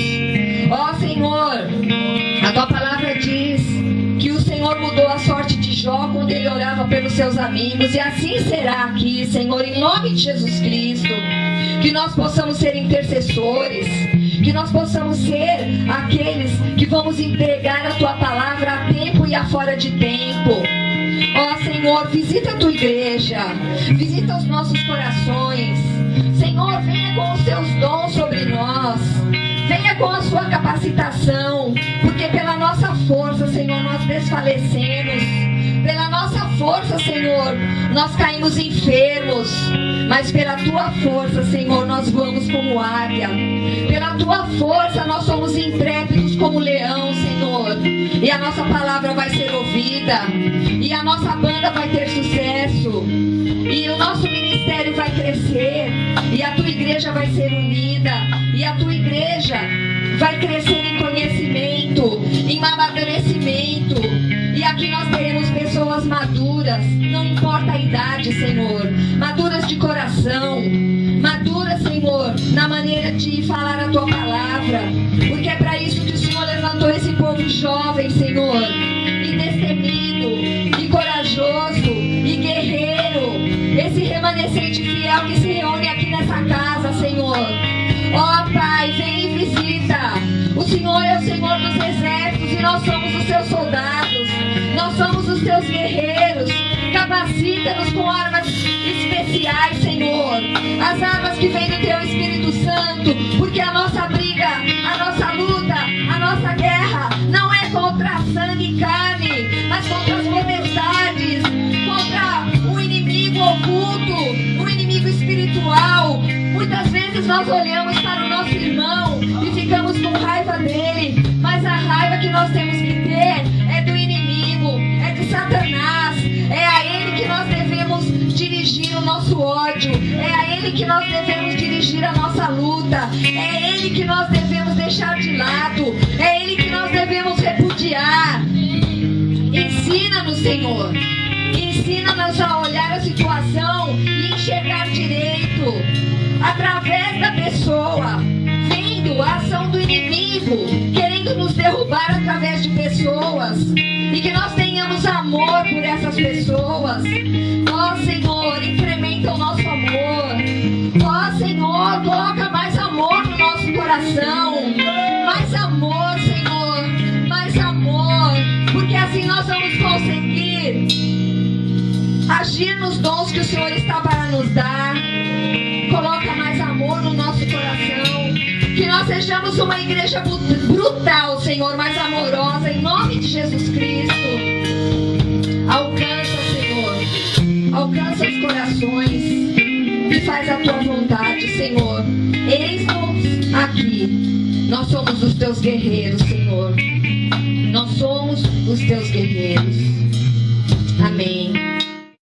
Speaker 6: Ó Senhor, a tua palavra diz que o Senhor mudou a sorte de Jó quando ele orava pelos seus amigos. E assim será aqui, Senhor, em nome de Jesus Cristo. Que nós possamos ser intercessores, que nós possamos ser aqueles que vamos entregar a tua palavra a tempo e a fora de tempo. Ó Senhor, visita a tua igreja, visita os nossos corações. Senhor, venha com os teus dons sobre nós, venha com a sua capacitação, porque pela nossa força, Senhor, nós desfalecemos. Pela nossa força, Senhor, nós caímos enfermos, mas pela tua força, Senhor, nós voamos como águia. Pela tua força nós somos intrépidos como leão, Senhor. E a nossa palavra vai ser ouvida, e a nossa banda vai ter sucesso, e o nosso ministério vai crescer, e a tua igreja vai ser unida, e a tua igreja vai crescer em conhecimento, em amadurecimento. E aqui nós teremos pessoas maduras, não importa a idade, Senhor, maduras de coração, maduras, Senhor, na maneira de falar a tua palavra, porque é para isso que o Senhor levantou esse povo jovem, Senhor, e destemido, e corajoso, e guerreiro, esse remanescente fiel que se reúne aqui nessa casa, Senhor. Ó Pai, vem e visita. O Senhor é o Senhor dos exércitos, e nós somos os seus soldados, nós somos os teus guerreiros. Capacita-nos com armas especiais, Senhor, as armas que vêm do teu Espírito Santo, porque a nossa briga, a nossa luta, a nossa guerra não é contra sangue e carne, mas contra as potestades, contra o inimigo oculto, o inimigo espiritual. Muitas vezes nós olhamos para o nosso irmão e ficamos com raiva dele, mas a raiva que nós temos que ter é do inimigo, é de Satanás. É a ele que nós devemos dirigir o nosso ódio, é a ele que nós devemos dirigir a nossa luta, é ele que nós devemos deixar de lado, é ele que nós devemos repudiar. Ensina-nos, Senhor, ensina-nos a olhar a situação e enxergar direito, através da pessoa, vendo a ação do inimigo, querendo nos derrubar através de pessoas, e que nós tenhamos amor por essas pessoas. Ó Senhor, incrementa o nosso amor. Ó Senhor, coloca mais amor no nosso coração, mais amor, Senhor, mais amor, porque assim nós vamos conseguir agir nos dons que o Senhor está para nos dar. Coloca mais amor no nosso coração, que nós sejamos uma igreja brutal, Senhor, mais amorosa, em nome de Jesus Cristo. Alcança, Senhor, alcança os corações e faz a tua vontade, Senhor. Eis-nos aqui, nós somos os teus guerreiros, Senhor, nós somos os teus guerreiros. Amém.